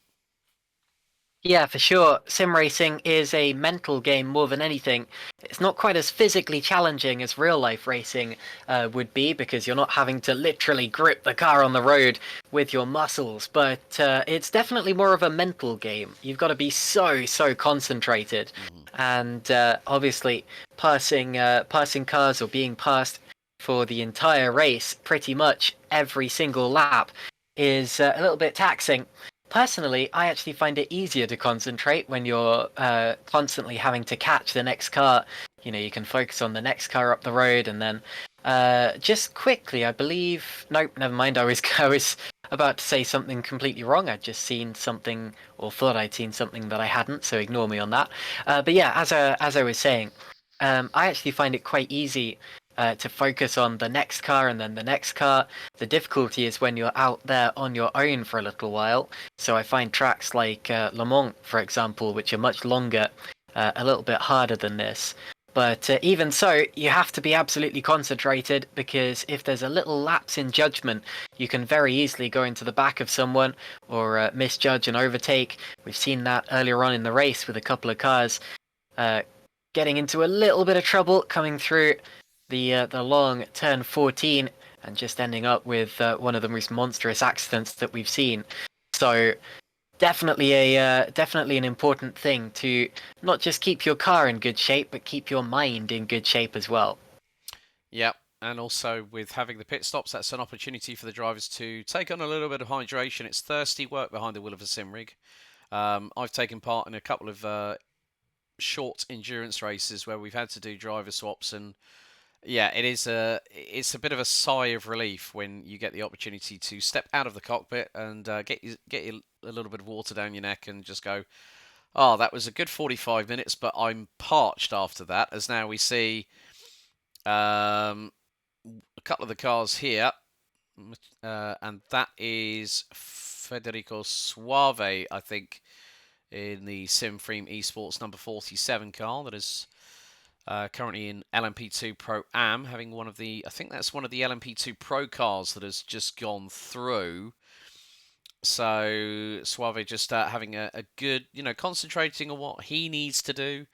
Yeah, for sure. Sim racing is a mental game more than anything. It's not quite as physically challenging as real life racing would be, because you're not having to literally grip the car on the road with your muscles, but it's definitely more of a mental game. You've got to be so concentrated. And obviously passing cars or being passed for the entire race pretty much every single lap is a little bit taxing. Personally, I actually find it easier to concentrate when you're constantly having to catch the next car. You can focus on the next car up the road, and then just quickly, I believe. Nope, never mind. I was about to say something completely wrong. I'd just seen something, or thought I'd seen something that I hadn't. So ignore me on that. But yeah, as I was saying, I actually find it quite easy to focus on the next car and then the next car. The difficulty is when you're out there on your own for a little while. So I find tracks like Le Mans, for example, which are much longer, a little bit harder than this. But even so, you have to be absolutely concentrated, because if there's a little lapse in judgment, you can very easily go into the back of someone or misjudge and overtake. We've seen that earlier on in the race with a couple of cars getting into a little bit of trouble coming through the long turn 14 and just ending up with one of the most monstrous accidents that we've seen. So definitely an important thing to not just keep your car in good shape, but keep your mind in good shape as well. Yep. And also with having the pit stops, that's an opportunity for the drivers to take on a little bit of hydration. It's thirsty work behind the wheel of a sim rig. I've taken part in a couple of short endurance races where we've had to do driver swaps, and yeah, it's a bit of a sigh of relief when you get the opportunity to step out of the cockpit and get a little bit of water down your neck and just go, oh, that was a good 45 minutes, but I'm parched after that. As now we see a couple of the cars here, and that is Federico Suave, I think, in the Simframe eSports number 47 car that is currently in LMP2 Pro Am, having one of the, I think that's one of the LMP2 Pro cars that has just gone through. So Suave just having a good, concentrating on what he needs to do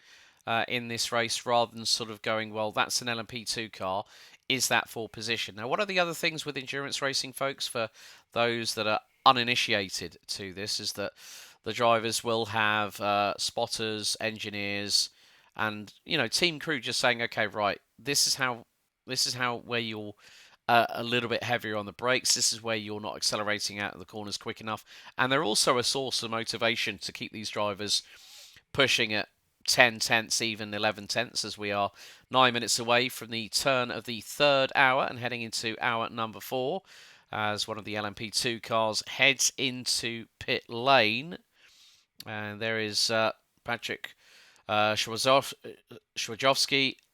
in this race, rather than sort of going, well, that's an LMP2 car. Is that for position? Now, what are the other things with endurance racing, folks, for those that are uninitiated to this, is that the drivers will have spotters, engineers, and team crew just saying, okay, right, this is how where you're a little bit heavier on the brakes. This is where you're not accelerating out of the corners quick enough. And they're also a source of motivation to keep these drivers pushing at 10 tenths, even 11 tenths, as we are 9 minutes away from the turn of the third hour and heading into hour number 4, as one of the LMP2 cars heads into pit lane. And there is Patrick Schwajowski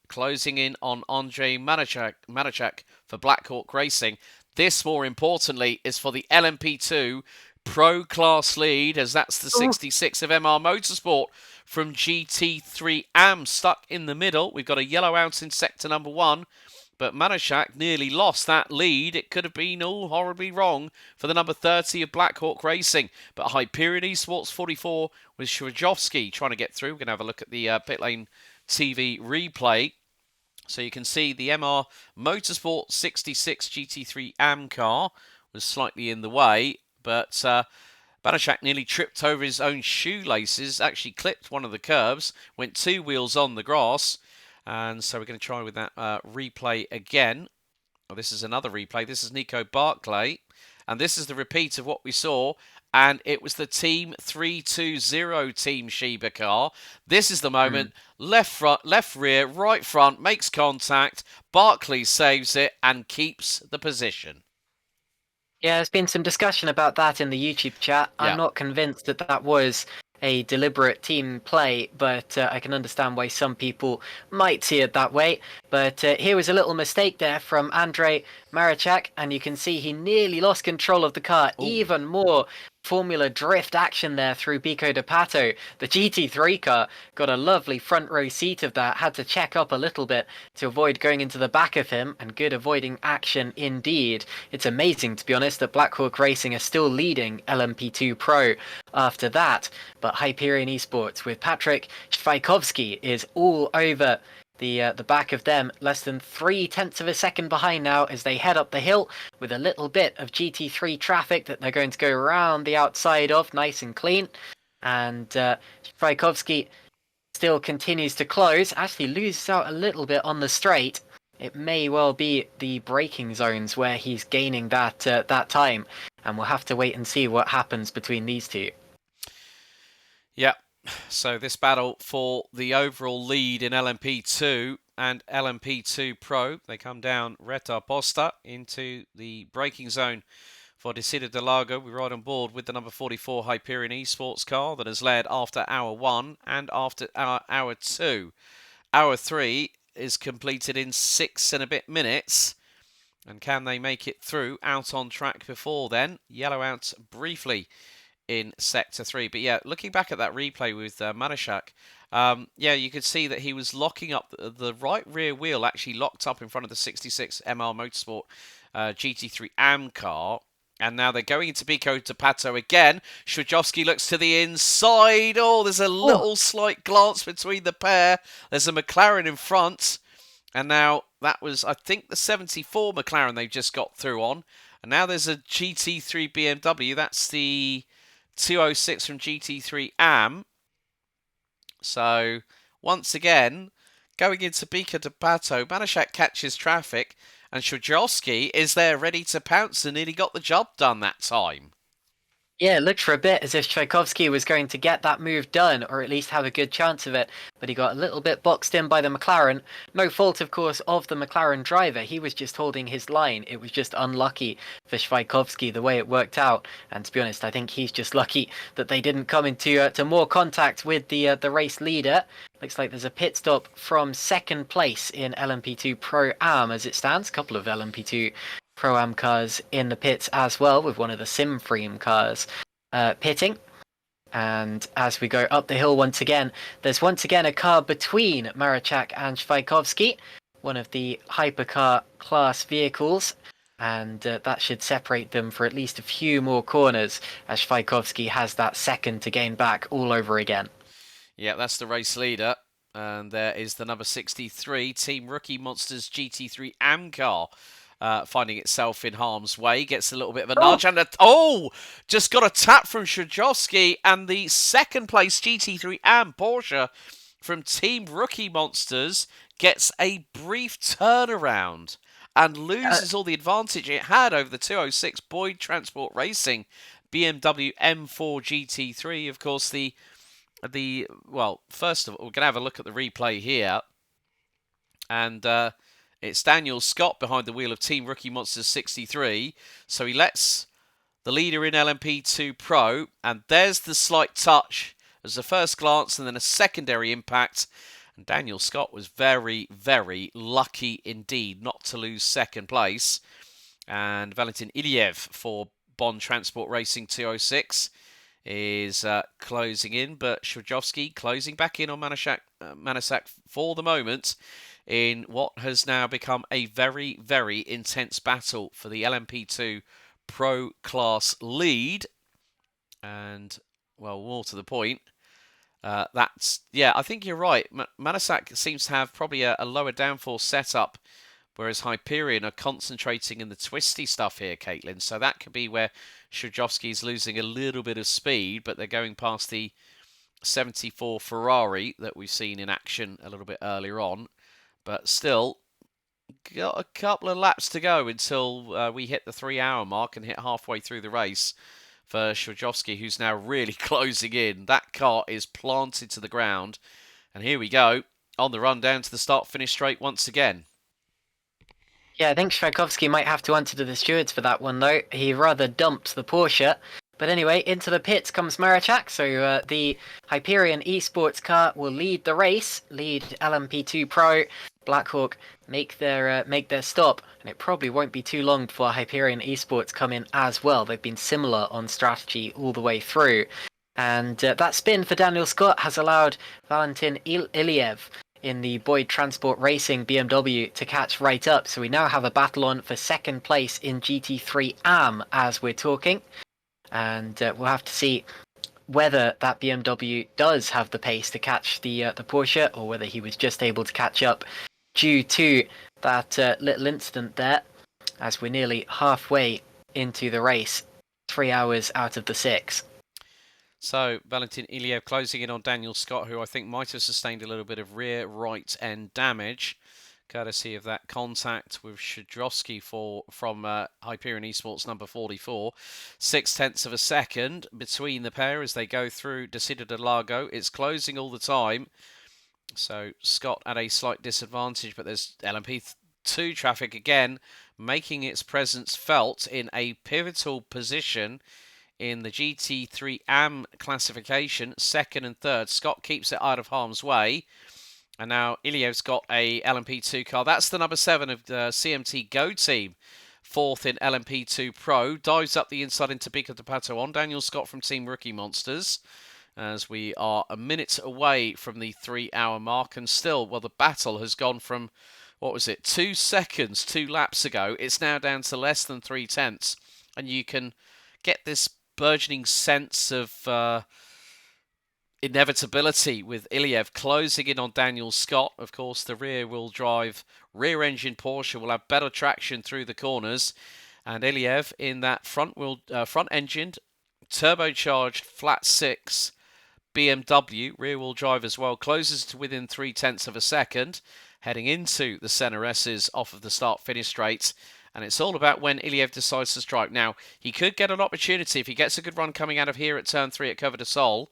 closing in on Andrzej Manichak for Black Hawk Racing. This, more importantly, is for the LMP2 Pro Class lead, as that's the 66 of MR Motorsport from GT3 AM stuck in the middle. We've got a yellow out in sector number 1, but Manichak nearly lost that lead. It could have been all horribly wrong for the number 30 of Black Hawk Racing. But Hyperion eSports 44 with Schwajowski trying to get through. We're going to have a look at the pit lane TV replay. So you can see the MR Motorsport 66 GT3 AM car was slightly in the way, but Manichak nearly tripped over his own shoelaces, actually clipped one of the curbs, went 2 wheels on the grass. And so we're going to try with that replay again. Oh, this is another replay. This is Nico Barclay. And this is the repeat of what we saw. And it was the Team 320 Team Sheba car. This is the moment. Left front, left rear, right front, makes contact. Barclay saves it and keeps the position. Yeah, there's been some discussion about that in the YouTube chat. Yeah. I'm not convinced that that was a deliberate team play, but I can understand why some people might see it that way. But here was a little mistake there from Andrzej Marichak, and you can see he nearly lost control of the car. Ooh. Even more Formula drift action there through Pico de Pato. The GT3 car got a lovely front row seat of that, had to check up a little bit to avoid going into the back of him, and good avoiding action indeed. It's amazing, to be honest, that Black Hawk Racing are still leading LMP2 Pro after that, but Hyperion eSports with Patrick Schwajkowski is all over the back of them, less than 0.3 of a second behind now as they head up the hill with a little bit of GT3 traffic that they're going to go around the outside of, nice and clean. And Schwajkowski still continues to close, actually loses out a little bit on the straight. It may well be the braking zones where he's gaining that time, and we'll have to wait and see what happens between these two. Yeah. So this battle for the overall lead in LMP2 and LMP2 Pro, they come down Reta Posta into the braking zone for Desida de Lago. We ride on board with the number 44 Hyperion eSports car that has led after hour 1 and after hour 2. Hour 3 is completed in 6 and a bit minutes. And can they make it through out on track before then? Yellow out briefly in Sector 3. But yeah, looking back at that replay with Manashak, yeah, you could see that he was locking up, the right rear wheel actually locked up in front of the 66 MR Motorsport GT3 AM car. And now they're going into Pico de Pato again. Shwajowski looks to the inside. Oh, there's a little slight glance between the pair. There's a McLaren in front. And now that was, I think, the 74 McLaren they've just got through on. And now there's a GT3 BMW. That's the 206 from GT3 AM. So, once again, going into Pico de Pato, Manashak catches traffic. And Shwajowski is there ready to pounce and nearly got the job done that time. Yeah, it looked for a bit as if Tchaikovsky was going to get that move done, or at least have a good chance of it, but he got a little bit boxed in by the McLaren. No fault, of course, of the McLaren driver. He was just holding his line. It was just unlucky for Tchaikovsky the way it worked out. And to be honest, I think he's just lucky that they didn't come into to more contact with the race leader. Looks like there's a pit stop from second place in LMP2 Pro-Am as it stands. A couple of LMP2 Pro-Am cars in the pits as well, with one of the Simfream cars pitting. And as we go up the hill once again, there's once again a car between Marachak and Tchaikovsky, one of the Hypercar class vehicles, and that should separate them for at least a few more corners, as Tchaikovsky has that second to gain back all over again. Yeah, that's the race leader. And there is the number 63, Team Rookie Monsters GT3 AM car. Finding itself in harm's way, gets a little bit of a nudge, and just got a tap from Shwajowski, and the second place GT3 AM Porsche from Team Rookie Monsters gets a brief turnaround and loses all the advantage it had over the 206 Boyd Transport Racing BMW M4 GT3. Of course, well, first of all, we're going to have a look at the replay here, and it's Daniel Scott behind the wheel of Team Rookie Monsters 63. So he lets the leader in LMP2 Pro, and there's the slight touch as the first glance and then a secondary impact. And Daniel Scott was very, very lucky indeed not to lose second place. And Valentin Iliev for Bond Transport Racing 206 is closing in, but Shwajowski closing back in on Manasak for the moment, in what has now become a very, very intense battle for the LMP2 Pro Class lead. And, well, more to the point, I think you're right. Manasak seems to have probably a lower downforce setup, whereas Hyperion are concentrating in the twisty stuff here, Caitlin. So that could be where Shwajowski's losing a little bit of speed, but they're going past the 74 Ferrari that we've seen in action a little bit earlier on. But still, got a couple of laps to go until we hit the 3-hour mark and hit halfway through the race for Shwajowski, who's now really closing in. That car is planted to the ground. And here we go, on the run down to the start-finish straight once again. Yeah, I think Tchaikovsky might have to answer to the stewards for that one, though. He rather dumped the Porsche. But anyway, into the pits comes Marachak, so the Hyperion eSports car will lead the race, lead LMP2 Pro. Blackhawk make their stop, and it probably won't be too long before Hyperion eSports come in as well. They've been similar on strategy all the way through. And that spin for Daniel Scott has allowed Valentin Iliev in the Boyd Transport Racing BMW to catch right up. So we now have a battle on for second place in GT3 AM as we're talking. And we'll have to see whether that BMW does have the pace to catch the Porsche, or whether he was just able to catch up due to that little incident there, as we're nearly halfway into the race, 3 hours out of the 6. So, Valentin Iliev closing in on Daniel Scott, who I think might have sustained a little bit of rear right end damage, courtesy of that contact with Shwajowski from Hyperion eSports number 44. 0.6 of a second between the pair as they go through Descida de Lago. It's closing all the time. So Scott at a slight disadvantage, but there's LMP2 traffic again making its presence felt in a pivotal position in the GT3 AM classification, second and third. Scott keeps it out of harm's way. And now Iliev's got a LMP2 car. That's the number 7 of the CMT Go team fourth in LMP2 Pro. Dives up the inside into Pico de Pato on Daniel Scott from Team Rookie Monsters, as we are a minute away from the 3-hour mark. And still, well, the battle has gone from, what was it, 2 seconds, 2 laps ago. It's now down to less than 3/10. And you can get this burgeoning sense of inevitability with Iliev closing in on Daniel Scott. Of course, the rear-wheel drive, rear-engine Porsche will have better traction through the corners, and Iliev in that front-engined, turbocharged flat-6 BMW rear-wheel drive as well closes to within 0.3 of a second, heading into the Senna S's off of the start-finish straight. And it's all about when Iliev decides to strike. Now, he could get an opportunity if he gets a good run coming out of here at turn 3 at Cover de Sol.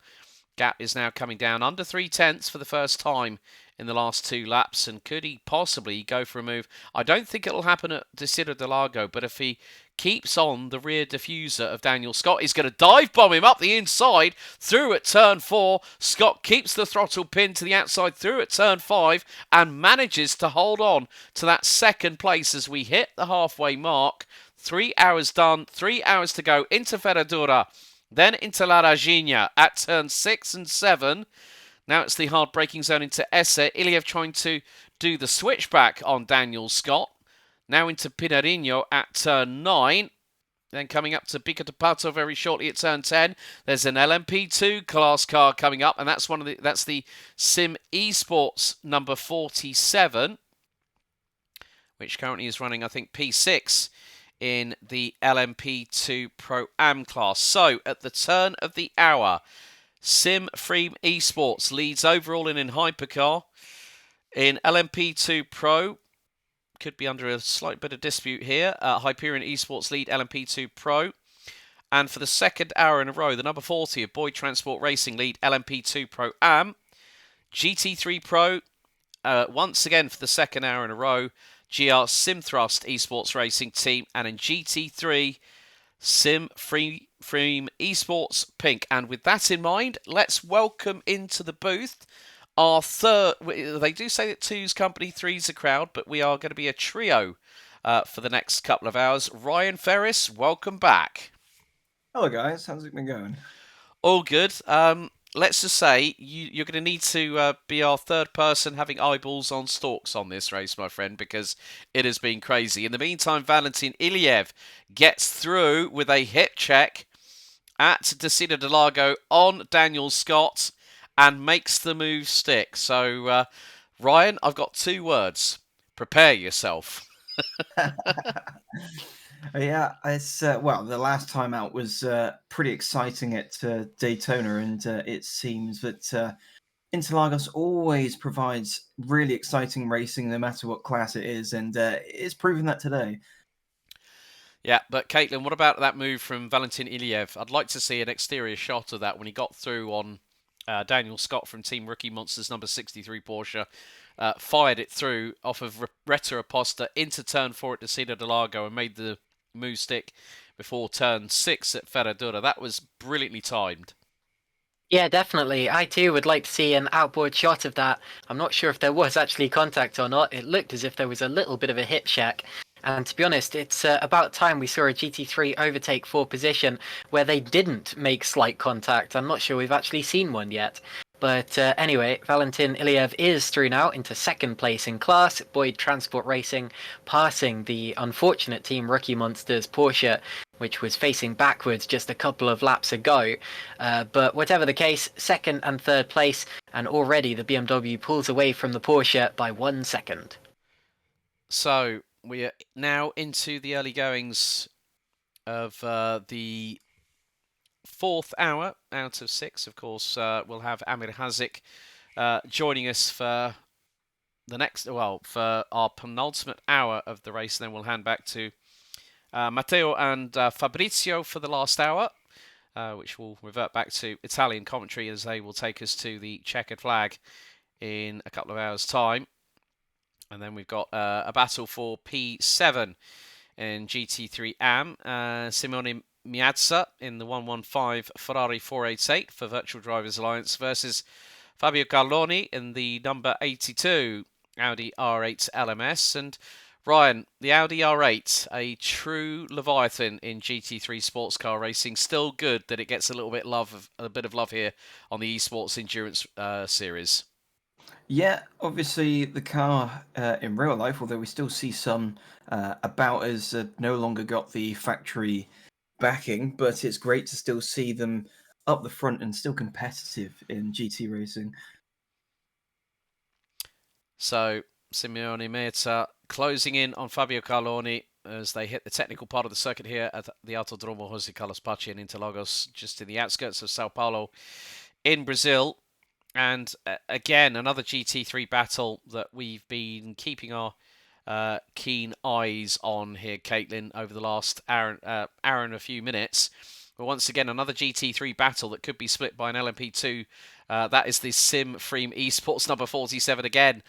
Gap is now coming down under 0.3 for the first time in the last 2 laps. And could he possibly go for a move? I don't think it'll happen at Desira de Lago, but if he keeps on the rear diffuser of Daniel Scott, he's going to dive bomb him up the inside through at turn 4. Scott keeps the throttle pinned to the outside through at turn 5 and manages to hold on to that second place as we hit the halfway mark. 3 hours done, 3 hours to go into Ferradura. Then into La Regina at turn 6 and 7. Now it's the hard braking zone into Esse. Iliev trying to do the switchback on Daniel Scott. Now into Pinarino at turn 9. Then coming up to Pico de Pato very shortly at turn 10. There's an LMP2 class car coming up, and that's the Sim eSports number 47, which currently is running, I think, P6 in the LMP2 Pro-Am class. So, at the turn of the hour, Sim Free Esports leads overall in Hypercar. In LMP2 Pro, could be under a slight bit of dispute here. Hyperion Esports lead LMP2 Pro. And for the second hour in a row, the number 40 of Boyd Transport Racing lead LMP2 Pro-Am. GT3 Pro, once again for the second hour in a row, GR Simthrust Esports Racing Team, and in GT3, Sim Free Esports Pink. And with that in mind, let's welcome into the booth our third. They do say that 2's company, 3's a crowd, but we are going to be a trio for the next couple of hours. Ryan Ferris, welcome back. Hello guys, how's it been going? All good. Let's just say you're going to need to be our third person having eyeballs on stalks on this race, my friend, because it has been crazy. In the meantime, Valentin Iliev gets through with a hip check at Desira de Lago on Daniel Scott and makes the move stick. So, Ryan, I've got 2 words. Prepare yourself. Yeah, it's well, the last time out was pretty exciting at Daytona, and it seems that Interlagos always provides really exciting racing, no matter what class it is, and it's proven that today. Yeah, but Caitlin, what about that move from Valentin Iliev? I'd like to see an exterior shot of that when he got through on Daniel Scott from Team Rookie Monsters number 63 Porsche. Fired it through off of Retta Aposta into turn 4 at Desira de Lago and made the move stick before turn 6 at Ferradura. That was brilliantly timed. Yeah, definitely. I too would like to see an outboard shot of that. I'm not sure if there was actually contact or not. It looked as if there was a little bit of a hip check. And to be honest, it's about time we saw a GT3 overtake for position where they didn't make slight contact. I'm not sure we've actually seen one yet. But anyway, Valentin Iliev is through now into second place in class. Boyd Transport Racing passing the unfortunate Team Rookie Monsters Porsche, which was facing backwards just a couple of laps ago. But whatever the case, second and third place, and already the BMW pulls away from the Porsche by 1 second. So we are now into the early goings of the 4th hour out of 6. Of course, we'll have Amir Hazik joining us for the next, for our penultimate hour of the race. And then we'll hand back to Matteo and Fabrizio for the last hour, which will revert back to Italian commentary as they will take us to the checkered flag in a couple of hours' time. And then we've got a battle for P7 in GT3 AM. Simone Miazza in the 115 Ferrari 488 for Virtual Drivers Alliance versus Fabio Carloni in the number 82 Audi R8 LMS. And Ryan, the Audi R8, a true Leviathan in GT3 sports car racing, still good that it gets a bit of love here on the eSports Endurance series. Yeah, obviously the car in real life, although we still see some about us no longer got the factory backing, but it's great to still see them up the front and still competitive in GT racing. So Simeone Meza closing in on Fabio Carloni as they hit the technical part of the circuit here at the Autodromo José Carlos Pace in Interlagos, just in the outskirts of Sao Paulo in Brazil. And again, another GT3 battle that we've been keeping our keen eyes on here, Caitlin, over the last hour and a few minutes. But once again, another GT3 battle that could be split by an LMP2. That is the Sim Freem eSports number 47 again,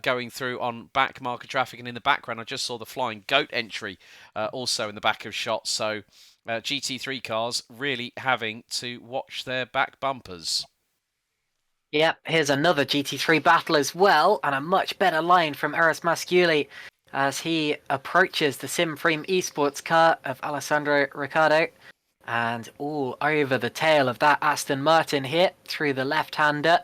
going through on back marker traffic. And in the background, I just saw the Flying Goat entry also in the back of shots. So GT3 cars really having to watch their back bumpers. Yep, here's another GT3 battle as well, and a much better line from Eris Masciuli as he approaches the Sim Freem eSports car of Alessandro Ricciardo. And all over the tail of that Aston Martin here through the left-hander.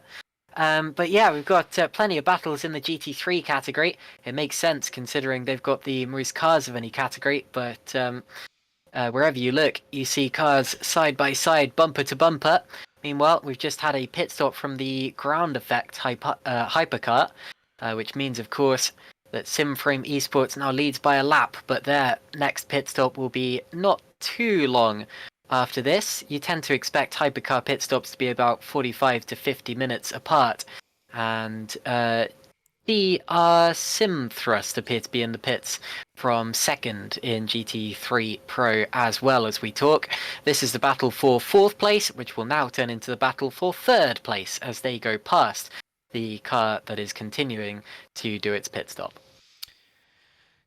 But yeah, we've got plenty of battles in the GT3 category. It makes sense considering they've got the most cars of any category, but wherever you look, you see cars side by side, bumper to bumper. Meanwhile, we've just had a pit stop from the ground effect Hypercar, which means, of course, that Sim Freem eSports now leads by a lap, but their next pit stop will be not too long after this. You tend to expect Hypercar pit stops to be about 45 to 50 minutes apart, and the Sim Thrust appear to be in the pits from second in GT3 Pro as well as we talk. This is the battle for fourth place, which will now turn into the battle for third place as they go past the car that is continuing to do its pit stop.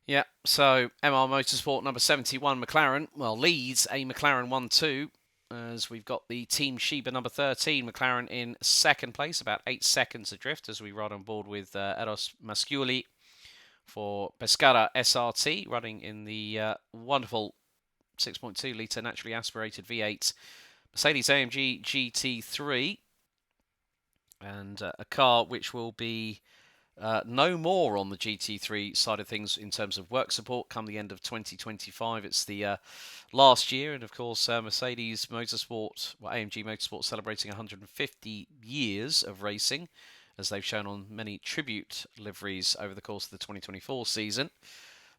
Yeah, so MR Motorsport number 71 McLaren, leads a McLaren 1-2 as we've got the Team Sheba number 13 McLaren in second place, about 8 seconds adrift as we ride on board with Eros Masciuli for Pescara SRT, running in the wonderful 6.2 litre naturally aspirated V8 Mercedes AMG GT3, and a car which will be no more on the GT3 side of things in terms of work support come the end of 2025. It's the last year, and of course Mercedes Motorsport, AMG Motorsport, celebrating 150 years of racing, as they've shown on many tribute liveries over the course of the 2024 season.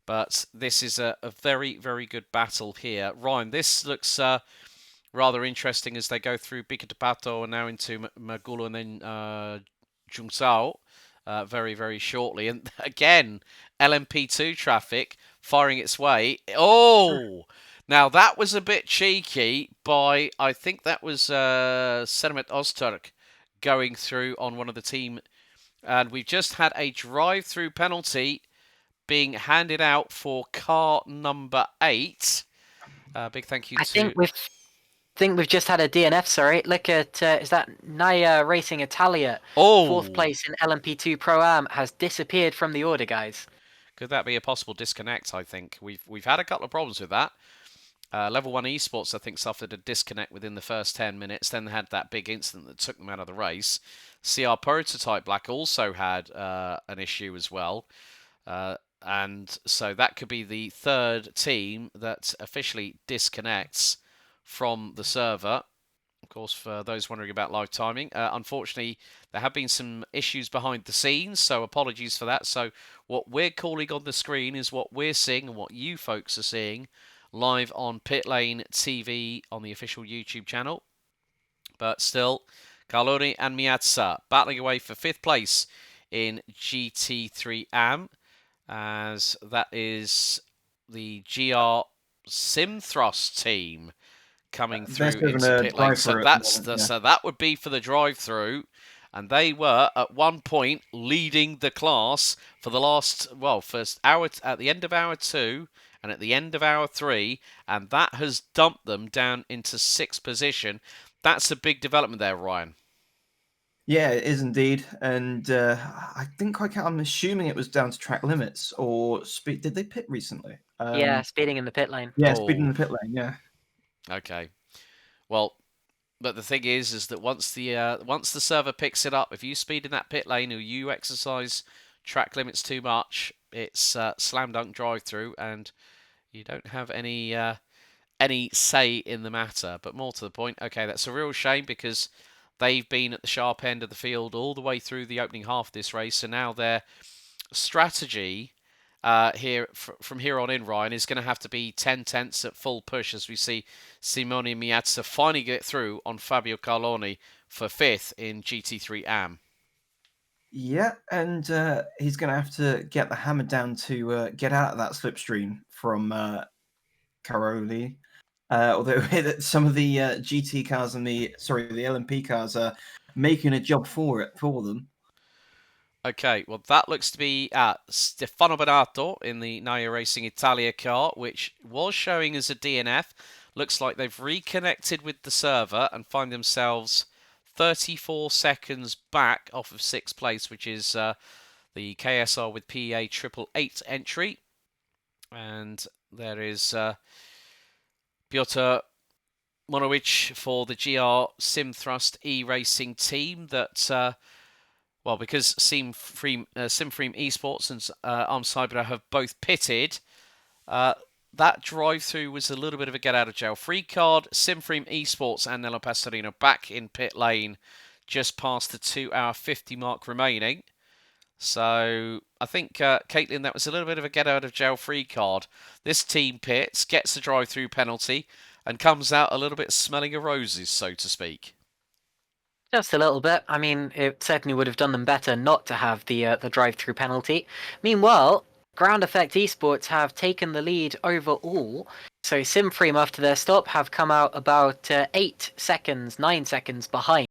But this is a very, very good battle here. Ryan, this looks rather interesting as they go through Bica de Pato and now into Magulo and then Jungsao. Very, very shortly. And again, LMP2 traffic firing its way. Oh! Now, that was a bit cheeky by, I think that was Senemet Ozturk going through on one of the team. And we've just had a drive-through penalty being handed out for car number 8. Big thank you to... I think we've just had a DNF, sorry. Look at, is that Naya Racing Italia? Fourth place in LMP2 Pro-Am has disappeared from the order, guys. Could that be a possible disconnect, I think? We've had a couple of problems with that. Level 1 Esports, I think, suffered a disconnect within the first 10 minutes, then they had that big incident that took them out of the race. CR Prototype Black also had an issue as well. And so that could be the third team that officially disconnects from the server. Of course, for those wondering about live timing, unfortunately, there have been some issues behind the scenes, so apologies for that. So what we're calling on the screen is what we're seeing and what you folks are seeing live on Pit Lane TV on the official YouTube channel. But still, Carloni and Miazza battling away for 5th place in GT3 AM, as that is the GR Sim Thrust team coming through into pit lane. So so that would be for the drive-through, and they were at one point leading the class for the last first hour at the end of hour 2 and at the end of hour 3, and that has dumped them down into 6th position. That's a big development there, Ryan. Yeah, it is indeed, and I didn't quite count. I'm assuming it was down to track limits or speed. Did they pit recently? Yeah, speeding in the pit lane. Yeah, speeding in Oh. the pit lane. Yeah. Okay. Well, but the thing is that once the server picks it up, if you speed in that pit lane or you exercise track limits too much, it's slam dunk drive through, and you don't have any say in the matter. But more to the point, okay, that's a real shame because they've been at the sharp end of the field all the way through the opening half of this race, and now their strategy from here on in, Ryan, is going to have to be 10 tenths at full push as we see Simone Miazza finally get through on Fabio Carloni for 5th in GT3 AM. Yeah, and he's going to have to get the hammer down to get out of that slipstream from Caroli. Although some of the GT cars and the LMP cars are making a job for them. Okay, well that looks to be Stefano Bonato in the Naya Racing Italia car, which was showing as a DNF. Looks like they've reconnected with the server and find themselves 34 seconds back off of 6th place, which is the KSR with PEA 888 entry. And there is Piotr Monowicz for the GR Simthrust e-racing team that... well, because Simframe eSports and Arm Cyber have both pitted, that drive-through was a little bit of a get-out-of-jail free card. Simframe eSports and Nello Pastorino back in pit lane just past the 2-hour 50 mark remaining. So I think, Caitlin, that was a little bit of a get-out-of-jail free card. This team pits, gets the drive-through penalty, and comes out a little bit smelling of roses, so to speak. Just a little bit. I mean, it certainly would have done them better not to have the drive-through penalty. Meanwhile, Ground Effect Esports have taken the lead overall. So Simframe, after their stop, have come out about 9 seconds behind.